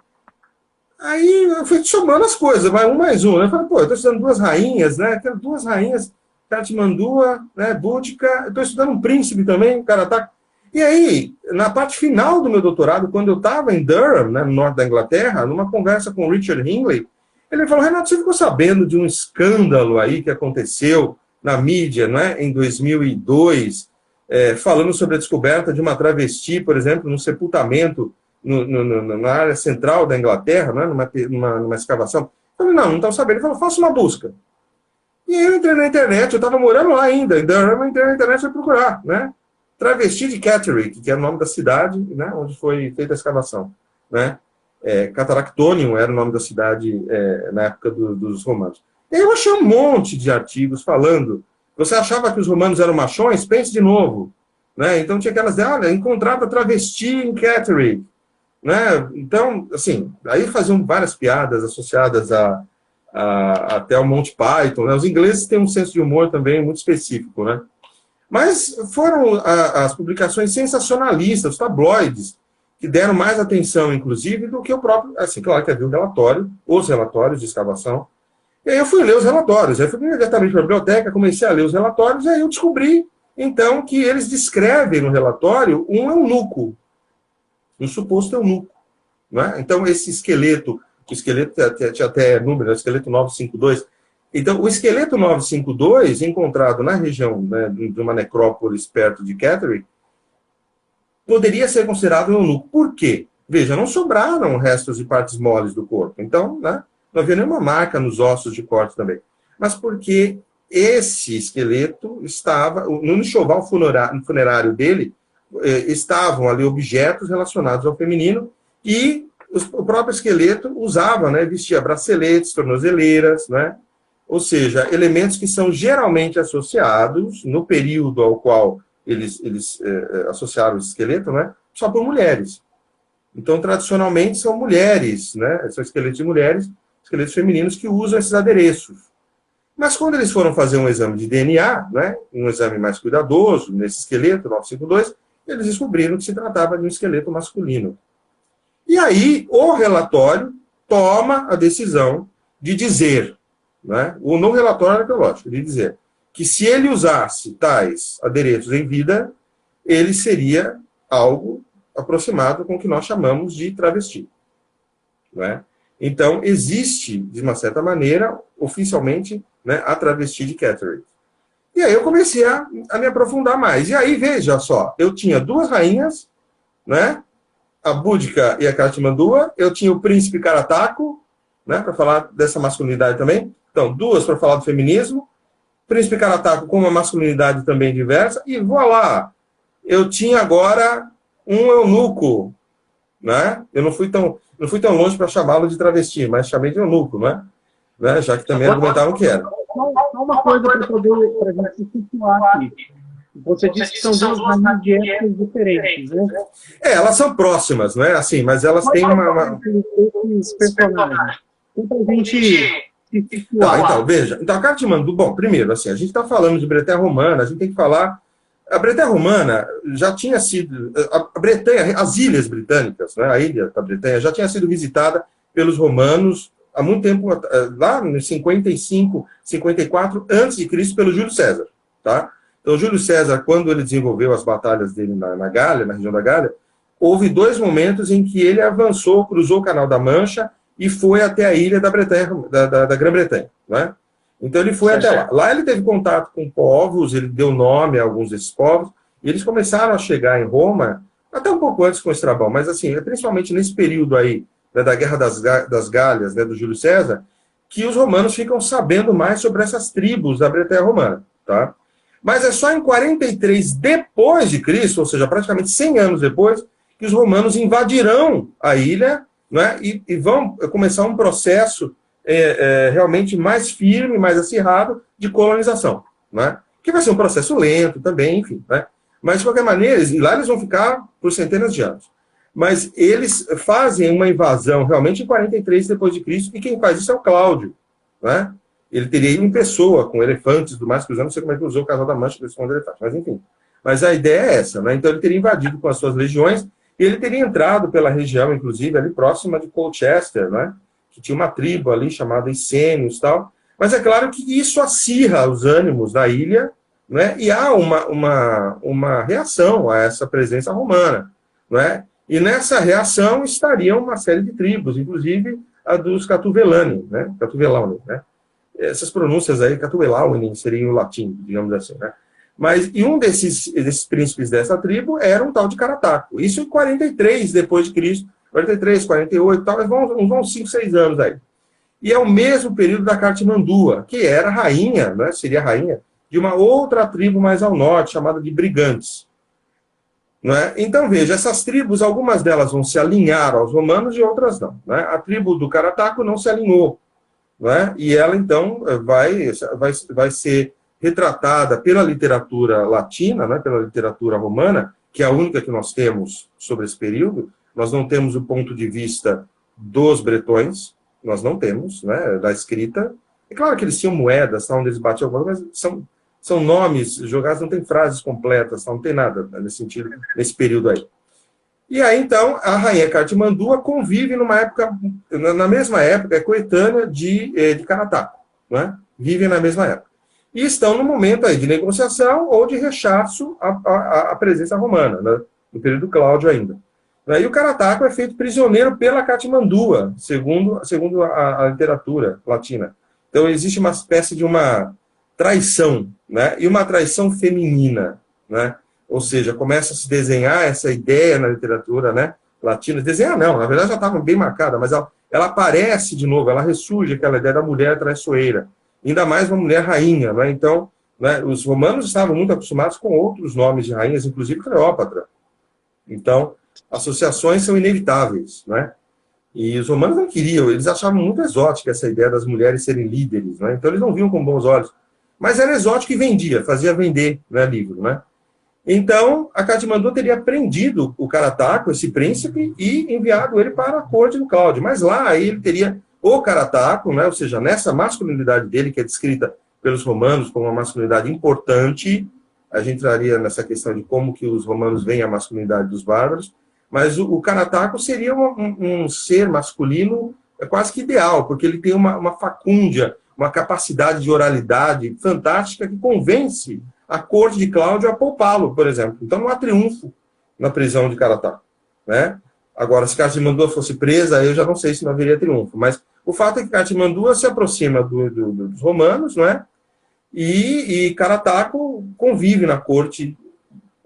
Aí eu fui somando as coisas, vai um mais um. Eu falei, pô, eu estou estudando duas rainhas, né? Quero duas rainhas, Katmandua, né? Búdica, eu estou estudando um príncipe também, Karataku. E aí, na parte final do meu doutorado, quando eu estava em Durham, né, no norte da Inglaterra, numa conversa com o Richard Hingley, ele falou, Renato, você ficou sabendo de um escândalo aí que aconteceu na mídia, né, em 2002, falando sobre a descoberta de uma travesti, por exemplo, num sepultamento na área central da Inglaterra, né, numa escavação? Eu falei, não estava sabendo. Ele falou, faça uma busca. E aí eu entrei na internet, eu estava morando lá ainda, em Durham, eu entrei na internet para procurar, né? Travesti de Catterick, que é o nome da cidade, né, onde foi feita a escavação, né? Cataractonium era o nome da cidade na época dos romanos. E aí eu achei um monte de artigos falando, você achava que os romanos eram machões? Pense de novo. Né? Então tinha aquelas, olha, encontrada travesti em Catterick. Né? Então, assim, aí faziam várias piadas associadas até ao Monty Python. Né? Os ingleses têm um senso de humor também muito específico, né? Mas foram as publicações sensacionalistas, os tabloides, que deram mais atenção, inclusive, do que o próprio, assim, claro que havia o relatório, os relatórios de escavação. E aí eu fui ler os relatórios, aí fui imediatamente para a biblioteca, comecei a ler os relatórios, e aí eu descobri, então, que eles descrevem no relatório um eunuco, um suposto eunuco. Né? Então, esse esqueleto, o esqueleto tinha até número, o esqueleto 952. Então, o esqueleto 952, encontrado na região, né, de uma necrópolis perto de Catterick, poderia ser considerado um eunuco. Por quê? Veja, não sobraram restos de partes moles do corpo. Então, né, não havia nenhuma marca nos ossos de corte também. Mas porque esse esqueleto estava, no enxoval funerário dele, estavam ali objetos relacionados ao feminino e o próprio esqueleto usava, né, vestia braceletes, tornozeleiras, né? Ou seja, elementos que são geralmente associados, no período ao qual eles associaram o esqueleto, né, só por mulheres. Então, tradicionalmente, são mulheres, né, são esqueletos de mulheres, esqueletos femininos que usam esses adereços. Mas quando eles foram fazer um exame de DNA, né, um exame mais cuidadoso, nesse esqueleto 952, eles descobriram que se tratava de um esqueleto masculino. E aí, o relatório toma a decisão de dizer, né, no relatório arqueológico, de dizer que se ele usasse tais adereços em vida, ele seria algo aproximado com o que nós chamamos de travesti. Né? Então, existe, de uma certa maneira, oficialmente, né, a travesti de Catterick. E aí eu comecei a me aprofundar mais. E aí, veja só, eu tinha duas rainhas, né, a Búdica e a Katmandua, eu tinha o príncipe Karataku, né, para falar dessa masculinidade também. Então, duas para falar do feminismo, príncipe Karataku com uma masculinidade também diversa, e voilá, eu tinha agora um eunuco, né? Eu não fui tão longe para chamá-lo de travesti, mas chamei de eunuco, né? Já que também argumentavam que era. Só uma coisa para a gente se situar aqui. Você disse que são duas rainhas de épocas diferentes, né? Elas são próximas, não é? Assim, mas elas têm uma... Esses personagens. Então, a gente... Então, veja. Então, a Katmandu... Bom, primeiro, assim, a gente está falando de Bretanha Romana, a gente tem que falar... A Bretanha Romana já tinha sido... A Bretanha, as ilhas britânicas, né, a ilha da Bretanha, já tinha sido visitada pelos romanos há muito tempo, lá em 55, 54, antes de Cristo, pelo Júlio César, tá? Então, Júlio César, quando ele desenvolveu as batalhas dele na Gália, na região da Gália, houve 2 momentos em que ele avançou, cruzou o Canal da Mancha e foi até a ilha da Bretanha, da Grã-Bretanha, né? Então, ele foi até lá. Lá ele teve contato com povos, ele deu nome a alguns desses povos, e eles começaram a chegar em Roma, até um pouco antes com o Estrabão, mas assim, principalmente nesse período aí, né, da Guerra das Gálias, né, do Júlio César, que os romanos ficam sabendo mais sobre essas tribos da Bretanha Romana, tá? Mas é só em 43 depois de Cristo, ou seja, praticamente 100 anos depois, que os romanos invadirão a ilha, né, e vão começar um processo realmente mais firme, mais acirrado de colonização, né? Que vai ser um processo lento também, enfim, né? Mas, de qualquer maneira, lá eles vão ficar por centenas de anos. Mas eles fazem uma invasão realmente em 43 depois de Cristo, e quem faz isso é o Cláudio, né? Ele teria ido em pessoa, com elefantes e tudo mais, que eu não sei como é que usou o Casal da Mancha para esconder elefantes, mas enfim. Mas a ideia é essa, né? Então ele teria invadido com as suas legiões, e ele teria entrado pela região, inclusive, ali próxima de Colchester, né? Que tinha uma tribo ali chamada Essênios e tal. Mas é claro que isso acirra os ânimos da ilha, né? E há uma reação a essa presença romana, né? E nessa reação estariam uma série de tribos, inclusive a dos Catuvelani, né? Catuvelauni, né? Essas pronúncias aí, Catuvelauni, seria o latim, digamos assim, né? Mas, e um desses príncipes dessa tribo era um tal de Carataco. Isso em 43 depois de Cristo, 43, 48, tal, vão 5, 6 anos aí. E é o mesmo período da Cartimandua, que era rainha, né? Seria rainha de uma outra tribo mais ao norte, chamada de Brigantes. Não é? Então, veja, essas tribos, algumas delas vão se alinhar aos romanos e outras não. Não é? A tribo do Carataco não se alinhou. Não é? E ela, então, vai ser retratada pela literatura latina, né? Pela literatura romana, que é a única que nós temos sobre esse período. Nós não temos o ponto de vista dos bretões, nós não temos, né? Da escrita. É claro que eles tinham moedas, onde eles batiam alguma coisa, mas são nomes jogados, não tem frases completas, não tem nada nesse sentido, nesse período aí. E aí, então, a rainha Cartimandua convive numa época, na mesma época, é coetânea de Carataco, né? Vivem na mesma época. E estão no momento aí de negociação ou de rechaço à presença romana, né? No período Cláudio ainda. E o Carataco é feito prisioneiro pela Cartimandua, segundo a literatura latina. Então, existe uma espécie de uma traição, né? E uma traição feminina, né? Ou seja, começa a se desenhar essa ideia na literatura, né, latina. Desenhar não, na verdade já estava bem marcada, mas ela aparece de novo, ela ressurge, aquela ideia da mulher traiçoeira. Ainda mais uma mulher rainha, né? Então, né, os romanos estavam muito acostumados com outros nomes de rainhas, inclusive Cleópatra. Então, associações são inevitáveis, né? E os romanos não queriam, eles achavam muito exótica essa ideia das mulheres serem líderes, né? Então eles não viam com bons olhos. Mas era exótico e vendia, fazia vender, né, livro, né? Então, a Cartimandua teria prendido o Carataco, esse príncipe, e enviado ele para a corte do Cláudio. Mas lá, aí ele teria o Carataco, né? Ou seja, nessa masculinidade dele, que é descrita pelos romanos como uma masculinidade importante, a gente entraria nessa questão de como que os romanos veem a masculinidade dos bárbaros, mas o Carataco seria um ser masculino quase que ideal, porque ele tem uma facúndia, uma capacidade de oralidade fantástica que convence a corte de Cláudio a poupá-lo, por exemplo. Então não há triunfo na prisão de Carataco, né? Agora, se Cartimandua fosse presa, eu já não sei se não haveria triunfo, mas o fato é que Cartimandua se aproxima dos romanos, não é? E Carataco convive na corte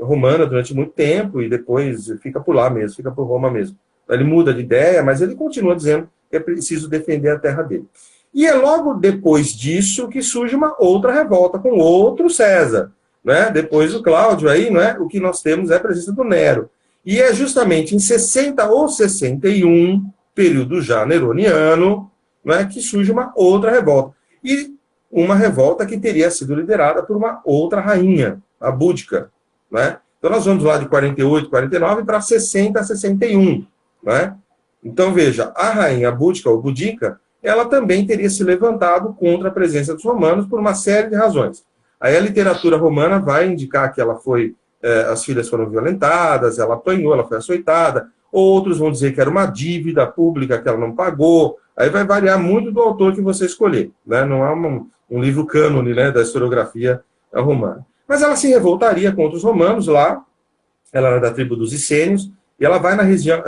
romana durante muito tempo e depois fica por lá mesmo, fica por Roma mesmo. Ele muda de ideia, mas ele continua dizendo que é preciso defender a terra dele. E é logo depois disso que surge uma outra revolta com outro César, né? Depois do Cláudio, aí, né? O que nós temos é a presença do Nero. E é justamente em 60 ou 61, período já neroniano, né, que surge uma outra revolta. E uma revolta que teria sido liderada por uma outra rainha, a Búdica, né? Então nós vamos lá de 48, 49 para 60, 61, né? Então veja, a rainha Búdica, ou Boudica, ela também teria se levantado contra a presença dos romanos por uma série de razões. Aí a literatura romana vai indicar que ela foi, as filhas foram violentadas, ela apanhou, ela foi açoitada, outros vão dizer que era uma dívida pública que ela não pagou, aí vai variar muito do autor que você escolher, né? Não é um livro cânone, né, da historiografia romana. Mas ela se revoltaria contra os romanos lá, ela era da tribo dos Essênios, e ela vai na região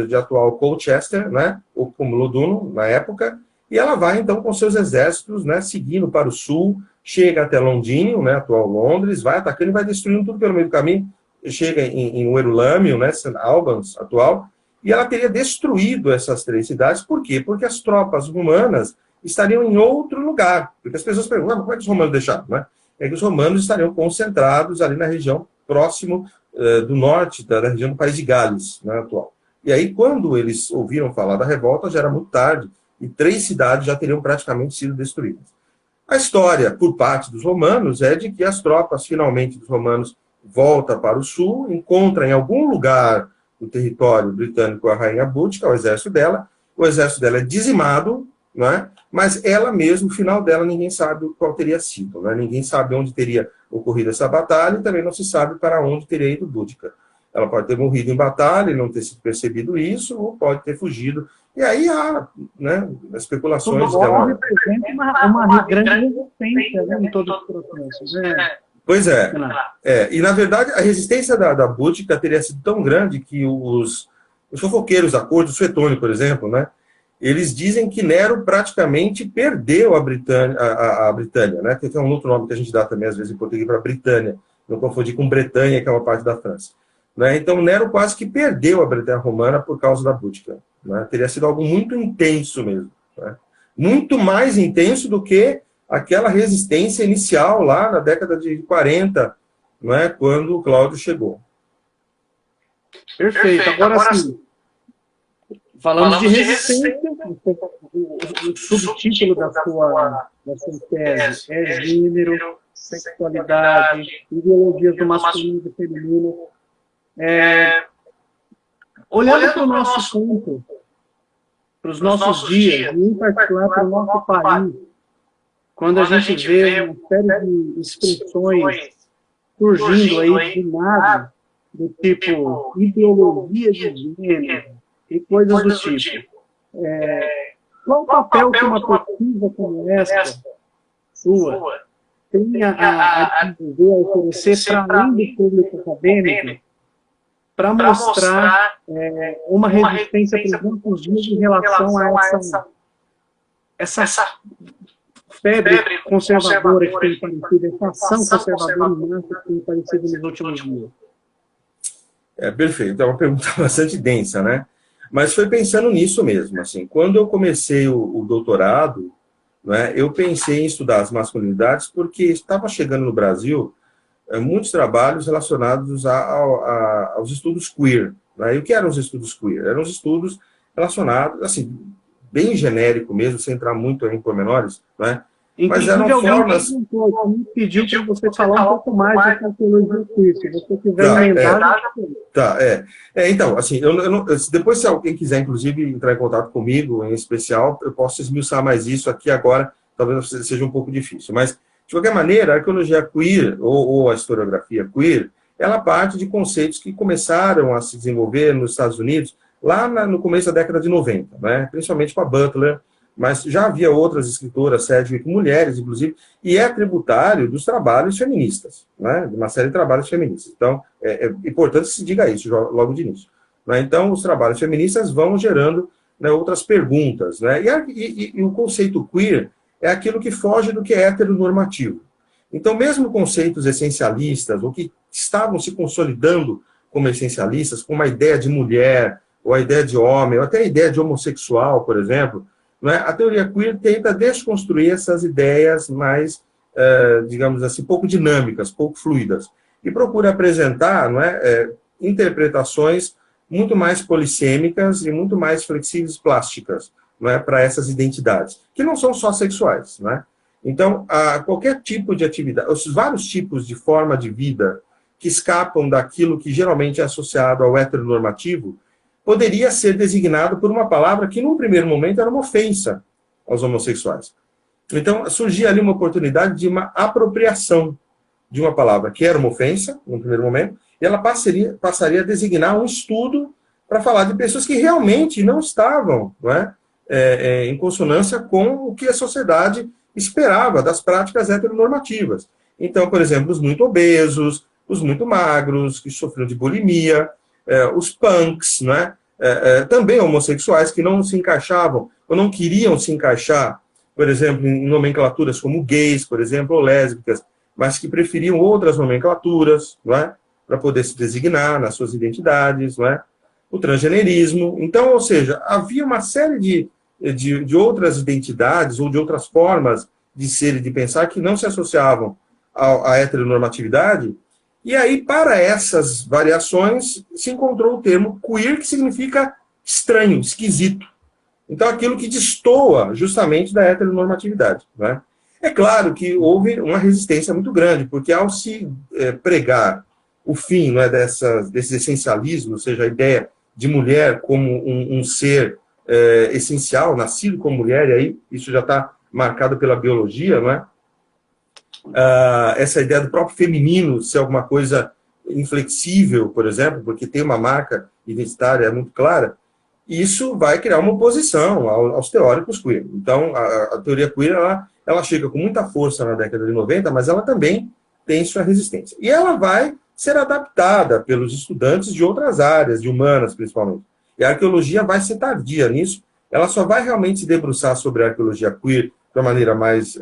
de atual Colchester, né, ou como Loduno, na época, e ela vai, então, com seus exércitos, né, seguindo para o sul, chega até Londínio, né, atual Londres, vai atacando e vai destruindo tudo pelo meio do caminho, chega em Uerulâmio, né, St. Albans, atual, e ela teria destruído essas 3 cidades. Por quê? Porque as tropas romanas estariam em outro lugar. Porque as pessoas perguntam, como é que os romanos deixaram, né? É que os romanos estariam concentrados ali na região próximo do norte, da região do país de Gales, né, atual. E aí, quando eles ouviram falar da revolta, já era muito tarde, e 3 cidades já teriam praticamente sido destruídas. A história, por parte dos romanos, é de que as tropas, finalmente, dos romanos voltam para o sul, encontram em algum lugar do território britânico a rainha Búdica, o exército dela é dizimado, não é? Mas ela mesma, o final dela, ninguém sabe qual teria sido. Não é? Ninguém sabe onde teria ocorrido essa batalha e também não se sabe para onde teria ido Boudica. Ela pode ter morrido em batalha e não ter sido percebido isso, ou pode ter fugido. E aí há, né, especulações dela. Representa uma grande resistência, né, em todos os processos. Pois é. E na verdade a resistência da Boudica teria sido tão grande que os fofoqueiros da corte, o Suetônio, por exemplo, né, eles dizem que Nero praticamente perdeu a Britânia, né, que é um outro nome que a gente dá também às vezes em português para Britânia, não confundir com Bretanha, que é uma parte da França. Né? Então Nero quase que perdeu a Bretanha Romana por causa da Boudica. Né? Teria sido algo muito intenso mesmo. Né? Muito mais intenso do que aquela resistência inicial lá na década de 40, não é? Quando o Cláudio chegou. Perfeito. Agora sim, falamos de resistência. O subtítulo da sua tese é gênero, sexualidade, ideologias do masculino e do feminino. Olhando para o nosso campo, para os nossos dias, e em particular para o nosso país, quando a gente vê uma série de expressões surgindo aí do nada, do tipo ideologia de gênero e coisas do tipo. Qual o papel que uma pesquisa como essa, sua, tem a desenvolver, a oferecer para além do público acadêmico, para mostrar uma resistência para os nossos dias em relação a essa febre conservadora que tem aparecido, essa ação conservadora em massa que tem aparecido nos últimos dias? Perfeito, é uma pergunta bastante densa, né? Mas foi pensando nisso mesmo, assim, quando eu comecei o doutorado, né, eu pensei em estudar as masculinidades porque estava chegando no Brasil muitos trabalhos relacionados aos estudos queer. Né? E o que eram os estudos queer? Eram os estudos relacionados, assim, bem genérico mesmo, sem entrar muito em pormenores, né? Mas eram formas... me pediu para você falar um pouco mais da sociologia queer, se você quiser emendar... Então, assim, depois se alguém quiser, inclusive, entrar em contato comigo, em especial, eu posso esmiuçar mais isso aqui agora, talvez seja um pouco difícil, mas de qualquer maneira, a arqueologia queer, ou a historiografia queer, ela parte de conceitos que começaram a se desenvolver nos Estados Unidos lá no começo da década de 90, né? Principalmente com a Butler, mas já havia outras escritoras, Sedgwick, mulheres, inclusive, e é tributário dos trabalhos feministas, né? De uma série de trabalhos feministas. Então, é importante que se diga isso logo de início. Né? Então, os trabalhos feministas vão gerando, né, outras perguntas. Né? E o conceito queer é aquilo que foge do que é heteronormativo. Então, mesmo conceitos essencialistas, ou que estavam se consolidando como essencialistas, com uma ideia de mulher, ou a ideia de homem, ou até a ideia de homossexual, por exemplo, né, a teoria queer tenta desconstruir essas ideias mais, digamos assim, pouco dinâmicas, pouco fluidas, e procura apresentar, não é, interpretações muito mais polissêmicas e muito mais flexíveis plásticas, para essas identidades, que não são só sexuais. Né? Então, qualquer tipo de atividade, os vários tipos de forma de vida que escapam daquilo que geralmente é associado ao heteronormativo, poderia ser designado por uma palavra que, num primeiro momento, era uma ofensa aos homossexuais. Então, surgia ali uma oportunidade de uma apropriação de uma palavra que era uma ofensa, no primeiro momento, e ela passaria a designar um estudo para falar de pessoas que realmente não estavam, não é? Em consonância com o que a sociedade esperava das práticas heteronormativas. Então, por exemplo, os muito obesos, os muito magros, que sofriam de bulimia, os punks, né? Também homossexuais que não se encaixavam, ou não queriam se encaixar, por exemplo, em nomenclaturas como gays, por exemplo, ou lésbicas, mas que preferiam outras nomenclaturas, não é? Para poder se designar nas suas identidades, não é? O transgenerismo. Então, ou seja, havia uma série de outras identidades ou de outras formas de ser e de pensar que não se associavam à heteronormatividade. E aí, para essas variações, se encontrou o termo queer, que significa estranho, esquisito. Então, aquilo que destoa justamente da heteronormatividade. Né? É claro que houve uma resistência muito grande, porque ao se pregar o fim, não é, desses essencialismos, ou seja, a ideia de mulher como um ser essencial, nascido como mulher, e aí isso já está marcado pela biologia, não é? Essa ideia do próprio feminino ser alguma coisa inflexível, por exemplo, porque tem uma marca identitária muito clara, isso vai criar uma oposição aos teóricos queer. Então, a teoria queer, ela chega com muita força na década de 90, mas ela também tem sua resistência. E ela vai ser adaptada pelos estudantes de outras áreas, de humanas principalmente. E a arqueologia vai ser tardia nisso, ela só vai realmente se debruçar sobre a arqueologia queer de uma maneira mais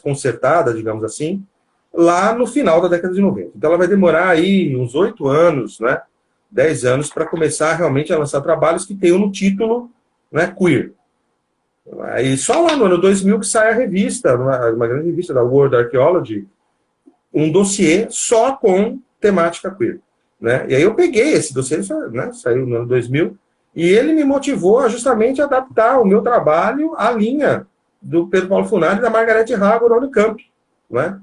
concertada, digamos assim, lá no final da década de 90. Então ela vai demorar aí uns 8 anos, né, 10 anos, para começar realmente a lançar trabalhos que tenham no título, né, queer. E só lá no ano 2000 que sai a revista, uma grande revista da World Archaeology, um dossiê só com temática queer. Né? E aí eu peguei esse dossiê, né, saiu no ano 2000, e ele me motivou a justamente adaptar o meu trabalho à linha do Pedro Paulo Funari e da Margarete Hago da Unicamp. Né?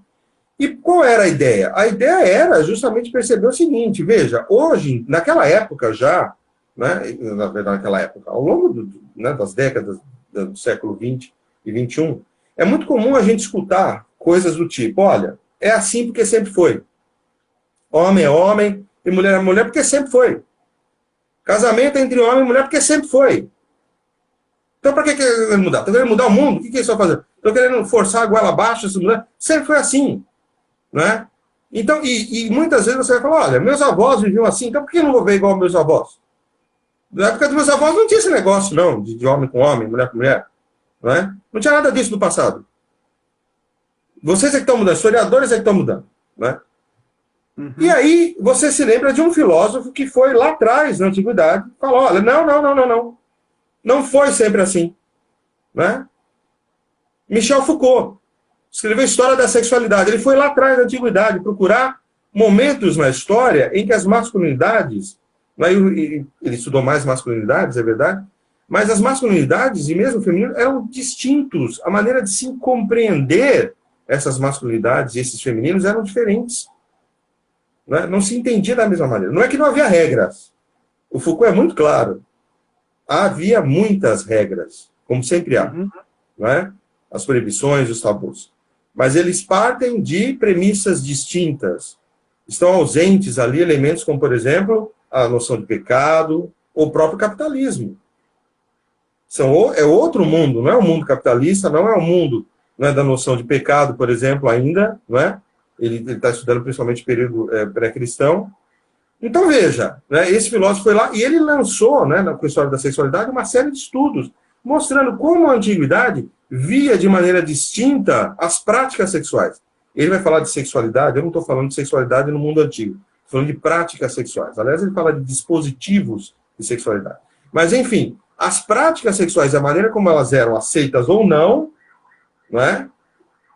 E qual era a ideia? A ideia era justamente perceber o seguinte, veja, hoje, naquela época já, né, naquela época, ao longo das décadas do século XX e XXI, é muito comum a gente escutar coisas do tipo, olha, é assim porque sempre foi. Homem é homem e mulher é mulher porque sempre foi. Casamento entre homem e mulher porque sempre foi. Então, para que querendo mudar? Estão querendo mudar o mundo? O que eles estão fazendo? Estão querendo forçar a goela abaixo essa mulher? Sempre foi assim. Né? Então, e muitas vezes você vai falar, olha, meus avós viviam assim, então por que eu não vou ver igual meus avós? Na época dos meus avós não tinha esse negócio, não, de homem com homem, mulher com mulher. Né? Não tinha nada disso no passado. Vocês é que estão mudando, historiadores é que estão mudando. Né? Uhum. E aí você se lembra de um filósofo que foi lá atrás, na antiguidade, falou, olha, não. Não foi sempre assim. Né? Michel Foucault escreveu História da Sexualidade. Ele foi lá atrás da antiguidade procurar momentos na história em que as masculinidades, ele estudou mais masculinidades, é verdade, mas as masculinidades e mesmo o feminino eram distintos. A maneira de se compreender essas masculinidades e esses femininos eram diferentes. Não se entendia da mesma maneira. Não é que não havia regras. O Foucault é muito claro. Havia muitas regras, como sempre há. Uhum. Não é? As proibições, os tabus. Mas eles partem de premissas distintas. Estão ausentes ali elementos como, por exemplo, a noção de pecado, ou o próprio capitalismo. É outro mundo, não é o mundo capitalista, não é o mundo, não é da noção de pecado, por exemplo, ainda, não é? Ele está estudando principalmente o período pré-cristão. Então, veja, né, esse filósofo foi lá e ele lançou, né, na História da Sexualidade, uma série de estudos mostrando como a antiguidade via de maneira distinta as práticas sexuais. Ele vai falar de sexualidade, eu não estou falando de sexualidade no mundo antigo, estou falando de práticas sexuais. Aliás, ele fala de dispositivos de sexualidade. Mas, enfim, as práticas sexuais, a maneira como elas eram aceitas ou não, né,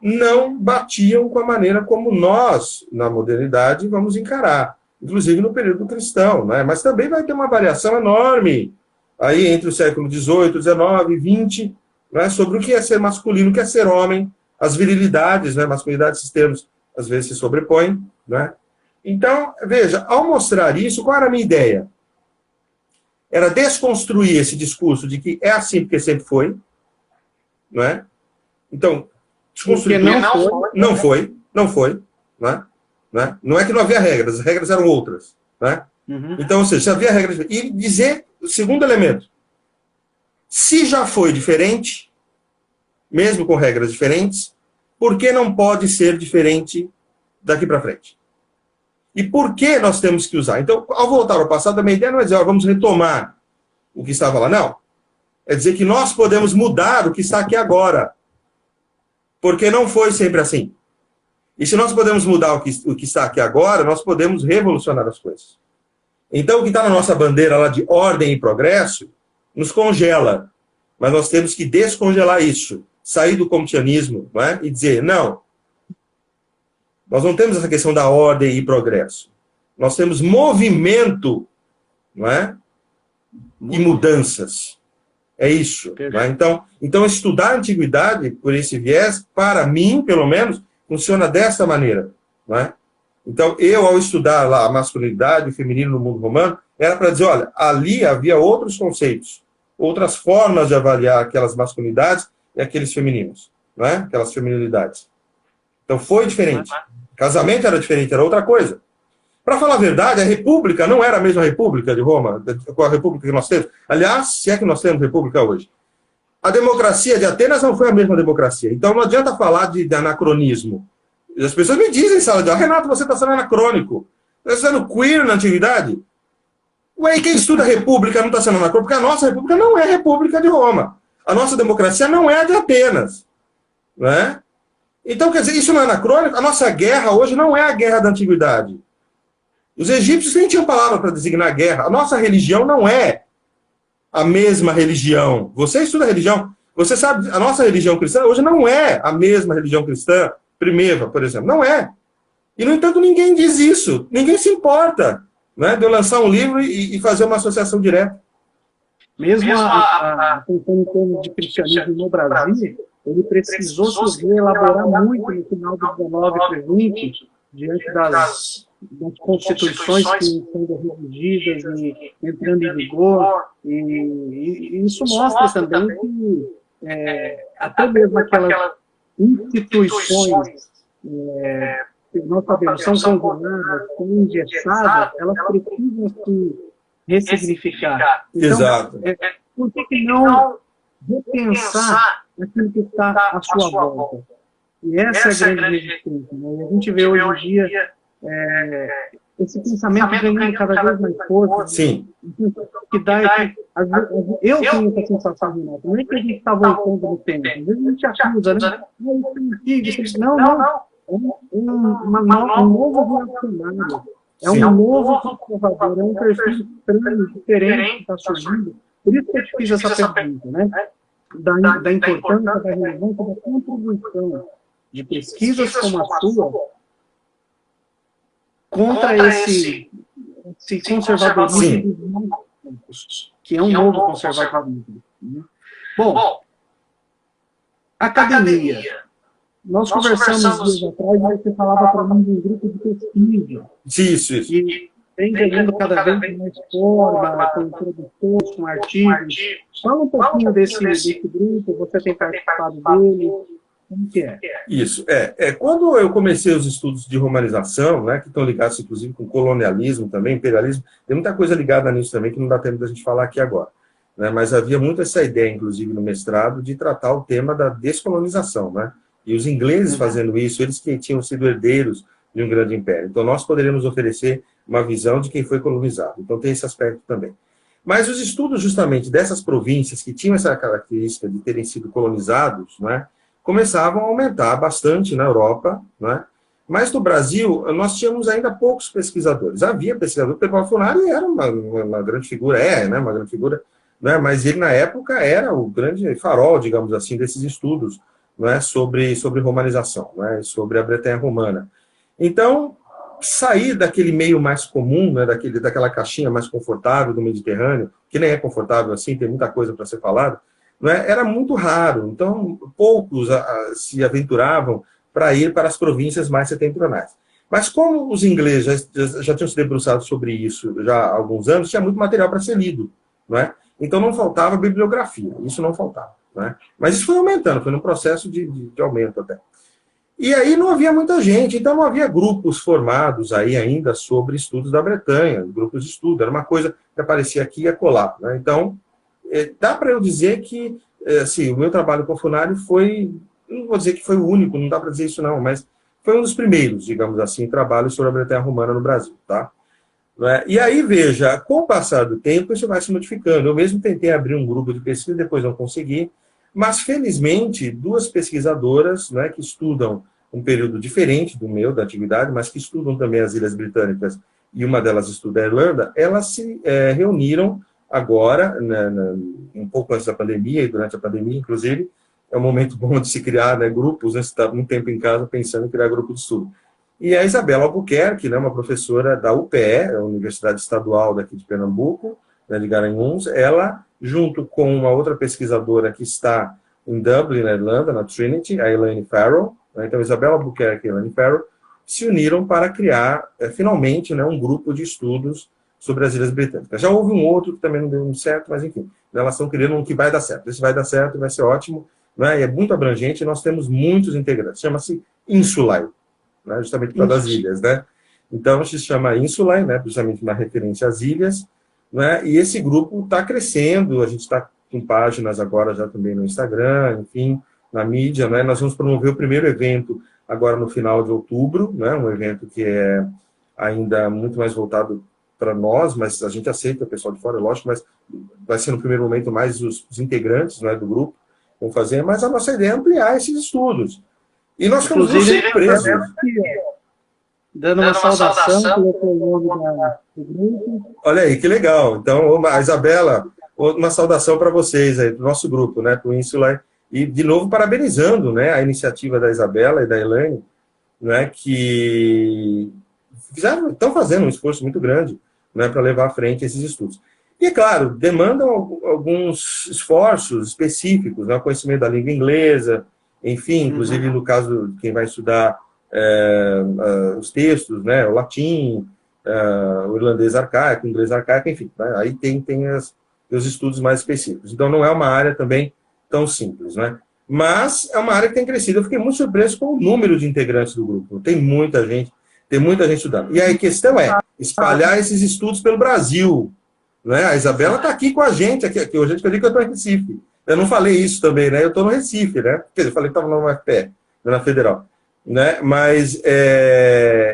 não batiam com a maneira como nós, na modernidade, vamos encarar. Inclusive no período cristão. Né? Mas também vai ter uma variação enorme aí entre o século XVIII, XIX, XX, né, sobre o que é ser masculino, o que é ser homem, as virilidades, né, masculinidade, esses termos às vezes se sobrepõem. Né? Então, veja, ao mostrar isso, qual era a minha ideia? Era desconstruir esse discurso de que é assim porque sempre foi. Não é? Então, desconstruir não foi. Né? Não é que não havia regras, as regras eram outras. Né? Uhum. Então, ou seja, se havia regras... E dizer, o segundo elemento, se já foi diferente, mesmo com regras diferentes, por que não pode ser diferente daqui para frente? E por que nós temos que usar? Então, ao voltar ao passado, a minha ideia não é dizer, vamos retomar o que estava lá, não. É dizer que nós podemos mudar o que está aqui agora. Porque não foi sempre assim. E se nós podemos mudar o que está aqui agora, nós podemos revolucionar as coisas. Então, o que está na nossa bandeira lá de ordem e progresso, nos congela. Mas nós temos que descongelar isso. Sair do comtianismo, não é? E dizer, não, nós não temos essa questão da ordem e progresso. Nós temos movimento, não é? E mudanças. É isso. Não é? Então, estudar a antiguidade por esse viés, para mim, pelo menos, funciona dessa maneira. Não é? Então, ao estudar lá a masculinidade, o feminino no mundo romano, era para dizer, olha, ali havia outros conceitos. outras formas de avaliar aquelas masculinidades e aqueles femininos, né? Aquelas feminilidades. Então foi diferente. Casamento era diferente, era outra coisa. Para falar a verdade, a República não era a mesma República de Roma, com a República que nós temos. Aliás, se é que nós temos República hoje. A democracia de Atenas não foi a mesma democracia. Então não adianta falar de anacronismo. As pessoas me dizem em sala de aula, Renato, você está sendo anacrônico. Você está sendo queer na antiguidade? Ué, e quem estuda a República não está sendo anacrônico? Porque a nossa República não é a República de Roma. A nossa democracia não é a de Atenas. Né? Então, quer dizer, isso não é anacrônico? A nossa guerra hoje não é a guerra da antiguidade. Os egípcios nem tinham palavra para designar guerra. A nossa religião não é a mesma religião. Você estuda religião, você sabe, a nossa religião cristã hoje não é a mesma religião cristã primeva, por exemplo. Não é. E, no entanto, ninguém diz isso. Ninguém se importa, né, de eu lançar um livro e fazer uma associação direta. Mesmo em termos de cristianismo no Brasil, ele precisou se elaborar muito no final do 19 para 20, diante das constituições que estão sendo redigidas e entrando em vigor, e isso mostra também que até mesmo aquelas instituições que nós sabemos são congeladas, são engessadas, elas precisam se ressignificar. Então, exato. Por que não repensar aquilo que está à sua volta? E essa é a grande resistência. Né? A gente vê hoje em dia esse pensamento ganhando cada vez mais força. Sim. Que dá eu tenho essa sensação, Renato. Não é que a gente está voltando no tempo. Às vezes a gente acusa, né? Não. É um novo reacionário. É um novo conservador. É um perfil estranho, diferente que está surgindo. Por isso que eu te fiz essa pergunta, né? Da importância, da relevância, da contribuição de pesquisas como a sua contra esse conservadorismo, que é um novo conservadorismo. Né? Bom, academia. Nós conversamos dias atrás e você falava para mim de um grupo de pesquisa. Isso. Que vem ganhando cada vez mais forma, com introdutores, com artigos. Fala um pouquinho desse grupo, você tem participado dele. Como que é? Isso. Quando eu comecei os estudos de romanização, né, que estão ligados, inclusive, com colonialismo também, imperialismo, tem muita coisa ligada nisso também que não dá tempo da gente falar aqui agora. Né, mas havia muito essa ideia, inclusive, no mestrado, de tratar o tema da descolonização. Né, e os ingleses fazendo isso, eles que tinham sido herdeiros de um grande império. Então, nós poderíamos oferecer uma visão de quem foi colonizado. Então, tem esse aspecto também. Mas os estudos, justamente, dessas províncias que tinham essa característica de terem sido colonizados, né, começavam a aumentar bastante na Europa, né? Mas no Brasil, nós tínhamos ainda poucos pesquisadores. Havia pesquisador, o Pedro Funari era uma grande figura, né? Uma grande figura, né? Mas ele, na época, era o grande farol, digamos assim, desses estudos, né? sobre romanização, né? Sobre a Bretanha romana. Então, sair daquele meio mais comum, né? daquela caixinha mais confortável do Mediterrâneo, que nem é confortável assim, tem muita coisa para ser falada, né, era muito raro, então poucos se aventuravam para ir para as províncias mais setentrionais. Mas como os ingleses já tinham se debruçado sobre isso já há alguns anos, tinha muito material para ser lido. Né? Então não faltava bibliografia, isso não faltava. Né? Mas isso foi aumentando, foi num processo de aumento até. E aí não havia muita gente, então não havia grupos formados aí ainda sobre estudos da Bretanha, grupos de estudo, era uma coisa que aparecia aqui e acolá. Né? Então, dá para eu dizer que assim, o meu trabalho com o Funari foi, não vou dizer que foi o único, não dá para dizer isso não, mas foi um dos primeiros, digamos assim, trabalhos sobre a Bretanha romana no Brasil. Tá? E aí, veja, com o passar do tempo, isso vai se modificando. Eu mesmo tentei abrir um grupo de pesquisa, depois não consegui, mas, felizmente, duas pesquisadoras, né, que estudam um período diferente do meu, da antiguidade, mas que estudam também as Ilhas Britânicas, e uma delas estuda a Irlanda, elas se reuniram agora, um pouco antes da pandemia e durante a pandemia, inclusive, é um momento bom de se criar, né, grupos, né, você está um tempo em casa pensando em criar grupo de estudo. E a Isabela Albuquerque, né, uma professora da UPE, a Universidade Estadual daqui de Pernambuco, né, de Garanhuns, ela, junto com uma outra pesquisadora que está em Dublin, na Irlanda, na Trinity, a Elaine Farrell, né, então Isabela Albuquerque e Elaine Farrell, se uniram para criar, finalmente, né, um grupo de estudos sobre as Ilhas Britânicas. Já houve um outro que também não deu muito certo, mas enfim. Elas estão querendo um que vai dar certo. Esse vai dar certo, vai ser ótimo, né? E é muito abrangente, nós temos muitos integrantes. Chama-se Insulae, né? Justamente por causa das ilhas, né? Então, se chama Insulae, né? Justamente uma referência às ilhas, né? E esse grupo está crescendo, a gente está com páginas agora já também no Instagram, enfim, na mídia, né? Nós vamos promover o primeiro evento agora no final de outubro, né? Um evento que é ainda muito mais voltado para nós, mas a gente aceita o pessoal de fora, é lógico, mas vai ser no primeiro momento mais os integrantes, né, do grupo vão fazer, mas a nossa ideia é ampliar esses estudos. E nós ficamos muito surpresos. Dando uma saudação do grupo. Olha aí, que legal. Então, a Isabela, uma saudação para vocês aí, do nosso grupo, né, para o Insulae, e de novo parabenizando, né, a iniciativa da Isabela e da Elaine, né, que estão fazendo um esforço muito grande, né, para levar à frente esses estudos. E, é claro, demandam alguns esforços específicos, né, o conhecimento da língua inglesa, enfim, inclusive no caso de quem vai estudar os textos, né, o latim, o irlandês arcaico, o inglês arcaico, enfim, né, aí tem os estudos mais específicos. Então, não é uma área também tão simples, né? Mas é uma área que tem crescido. Eu fiquei muito surpreso com o número de integrantes do grupo. Tem muita gente estudando. E aí a questão é espalhar esses estudos pelo Brasil, né? A Isabela está aqui com a gente, aqui hoje eu falei que eu estou em Recife. Eu não falei isso também, né? Eu estou no Recife, né? Quer dizer, eu falei que estava na UFPE, na Federal, né? Mas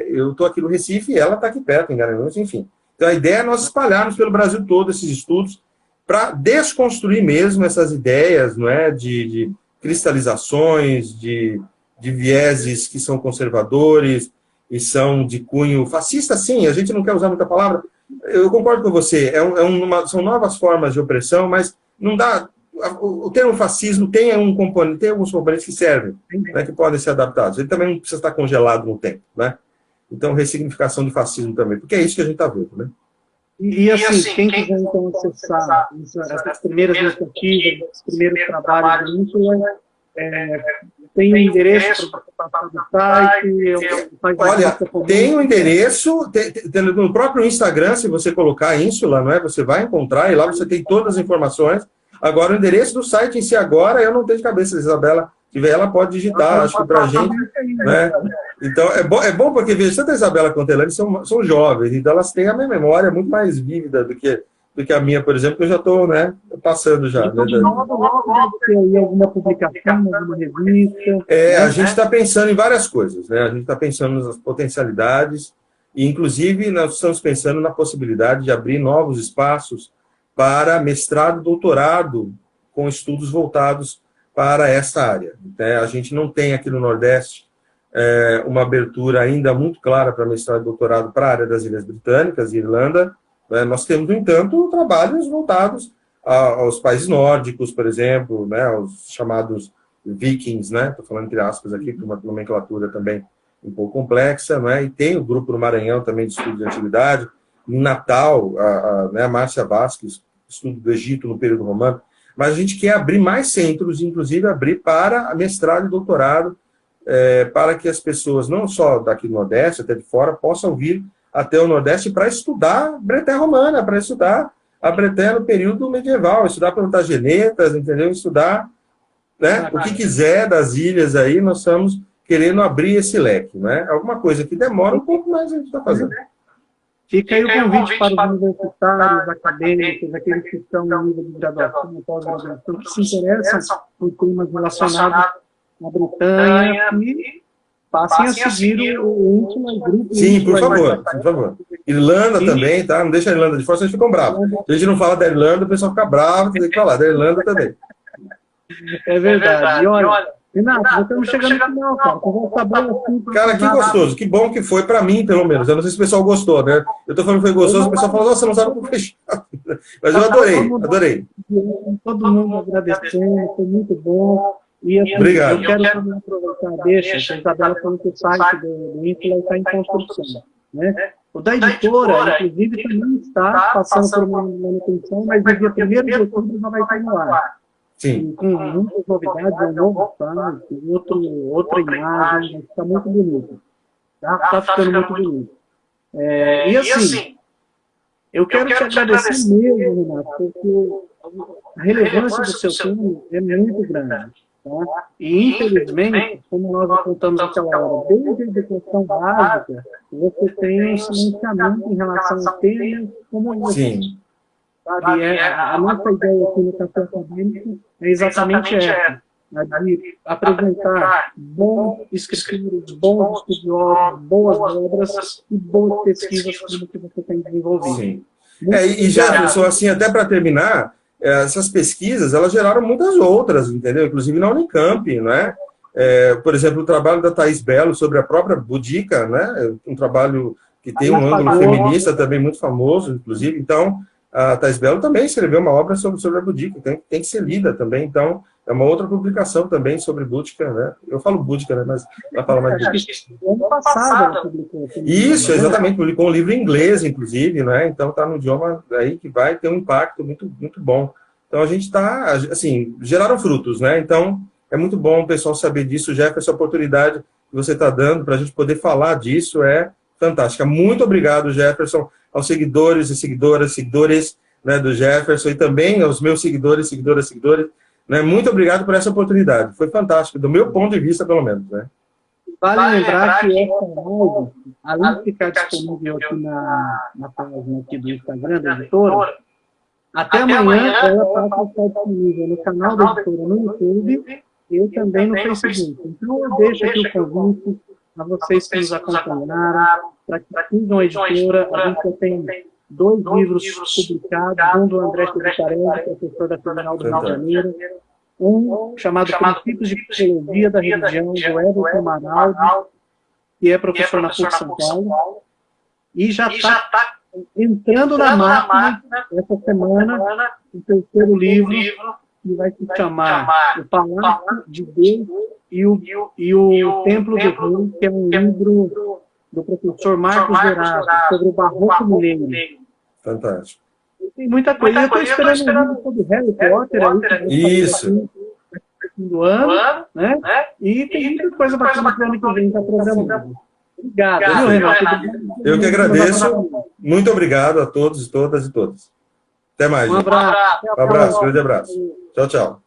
eu estou aqui no Recife e ela está aqui perto, em Garanhuns, enfim. Então a ideia é nós espalharmos pelo Brasil todo esses estudos para desconstruir mesmo essas ideias, não é? De cristalizações, de vieses que são conservadores e são de cunho fascista, sim, a gente não quer usar muita palavra. Eu concordo com você, são novas formas de opressão, mas não dá. O termo fascismo tem alguns componentes que servem, né, que podem ser adaptados. Ele também não precisa estar congelado no tempo, né? Então, ressignificação de fascismo também, porque é isso que a gente está vendo, né? E assim, quem quiser então acessar essas primeiras iniciativas, esses primeiros trabalhos do Insulae, tem um endereço para passar do site? Olha, tem um endereço, no próprio Instagram, se você colocar Insula, não é? Você vai encontrar e lá você tem todas as informações. Agora, o endereço do site em si agora, eu não tenho de cabeça, se a Isabela tiver, ela pode digitar, acho que para a gente, né? Então, é bom porque, veja, tanto a Isabela quanto a Elaine são jovens, então elas têm a minha memória muito mais vívida do que a minha, por exemplo, que eu já estou, né, passando já. Então, logo ter aí alguma publicação, alguma revista. A gente está pensando em várias coisas, né? A gente está pensando nas potencialidades e, inclusive, nós estamos pensando na possibilidade de abrir novos espaços para mestrado e doutorado com estudos voltados para essa área. A gente não tem aqui no Nordeste uma abertura ainda muito clara para mestrado e doutorado para a área das Ilhas Britânicas e Irlanda. Nós temos, no entanto, trabalhos voltados aos países nórdicos, por exemplo, né, aos chamados vikings, né? Estou falando entre aspas aqui, por uma nomenclatura também um pouco complexa, né? E tem o grupo no Maranhão também de estudo de antiguidade. Em Natal, a Márcia Vasques, estudo do Egito no período romano. Mas a gente quer abrir mais centros, inclusive abrir para mestrado e doutorado, para que as pessoas, não só daqui do Nordeste, até de fora, possam vir até o Nordeste para estudar Breté Romana, para estudar a Breté no período medieval, estudar Plantagenetas, entendeu? Estudar, né, o que quiser das ilhas aí, nós estamos querendo abrir esse leque, né? Alguma coisa que demora um pouco, mas a gente está fazendo. Fica aí o convite para os universitários, acadêmicos, aqueles que estão no nível de graduação, pós-graduação, que se interessam por temas relacionados à Bretanha e passem a seguir o Insulae grupo. Sim, por favor. Irlanda também, tá? Não deixa a Irlanda de fora, vocês ficam bravos. Se a gente não fala da Irlanda, o pessoal fica bravo, tem que falar da Irlanda também. É verdade. E olha, Renato, nós estamos chegando no final, cara. Conversa boa assim. Cara, que gostoso, que bom que foi pra mim, pelo menos. Eu não sei se o pessoal gostou, né? Eu tô falando que foi gostoso, o pessoal falou, nossa, não sabe como fechar. Mas eu adorei. Todo mundo agradecendo, foi muito bom. E assim, obrigado. Eu quero também aproveitar, deixa, a Isabela falou que o site do Insulae está em construção, né? O da editora, inclusive, também está passando por uma manutenção, mas no dia 1º de outubro já vai estar no ar. Sim. Com muitas novidades, um novo site, outra imagem, está muito bonito. Está ficando muito bonito. E assim, Eu quero te agradecer mesmo, Renato, porque a relevância do seu tema é muito grande. Tá? E, infelizmente, como nós apontamos naquela hora, desde a educação básica, você tem um silenciamento em relação a temas como esse. Sim. Sabe? A nossa ideia aqui no Café Acadêmico é exatamente essa, de apresentar bons escritores, bons estudiosos, boas obras e boas pesquisas como que você tem desenvolvido. Sim. E Jefferson, assim, até para terminar, essas pesquisas, elas geraram muitas outras, entendeu? Inclusive na Unicamp, né? Por exemplo, o trabalho da Thaís Bello sobre a própria Boudica, né? Um trabalho que tem um ângulo feminista também muito famoso, inclusive. Então, a Thaís Bello também escreveu uma obra sobre a Boudica, tem que ser lida também. Então, é uma outra publicação também sobre Boudica, né? Eu falo Boudica, né? Mas ela fala mais Boudica. Ano passado ela publicou. Isso, exatamente. Publicou um livro em inglês, inclusive, né? Então, está no idioma aí que vai ter um impacto muito, muito bom. Então, a gente está, assim, geraram frutos, né? Então, é muito bom o pessoal saber disso. Jefferson, essa oportunidade que você está dando para a gente poder falar disso é fantástica. Muito obrigado, Jefferson, aos seguidores e seguidores, né, do Jefferson e também aos meus seguidores, né? Muito obrigado por essa oportunidade. Foi fantástico, do meu ponto de vista, pelo menos, né? Vale lembrar que essa live, além de ficar disponível aqui na página aqui do Instagram da editora, até amanhã ela passa a estar disponível no canal da editora no YouTube e também no Facebook. Então eu deixo aqui o convite a vocês que nos acompanharam, para que sigam a editora. A gente já tem 2 livros publicados, um do André Bucarelli, professor da Federal do Rio de Janeiro, um chamado Princípios de Psicologia da Religião, do Everton Maraldi, que é professor na PUC São Paulo, e já está entrando na máquina essa semana o terceiro livro, que vai se chamar O Palácio de Deus e o Templo do Rei, que é um livro do professor Marcos Gerardo, sobre o Barroco Mineiro. Fantástico. Tem muita coisa. Eu estou esperando um livro sobre Harry Potter aí. Isso. Do ano, né? E tem muita coisa bacana para o ano que vem está programando. Obrigado, viu, Renato? Eu que agradeço. Muito obrigado a todos, todas e todos. Até mais. Um abraço. Um abraço, grande abraço. Tchau, tchau.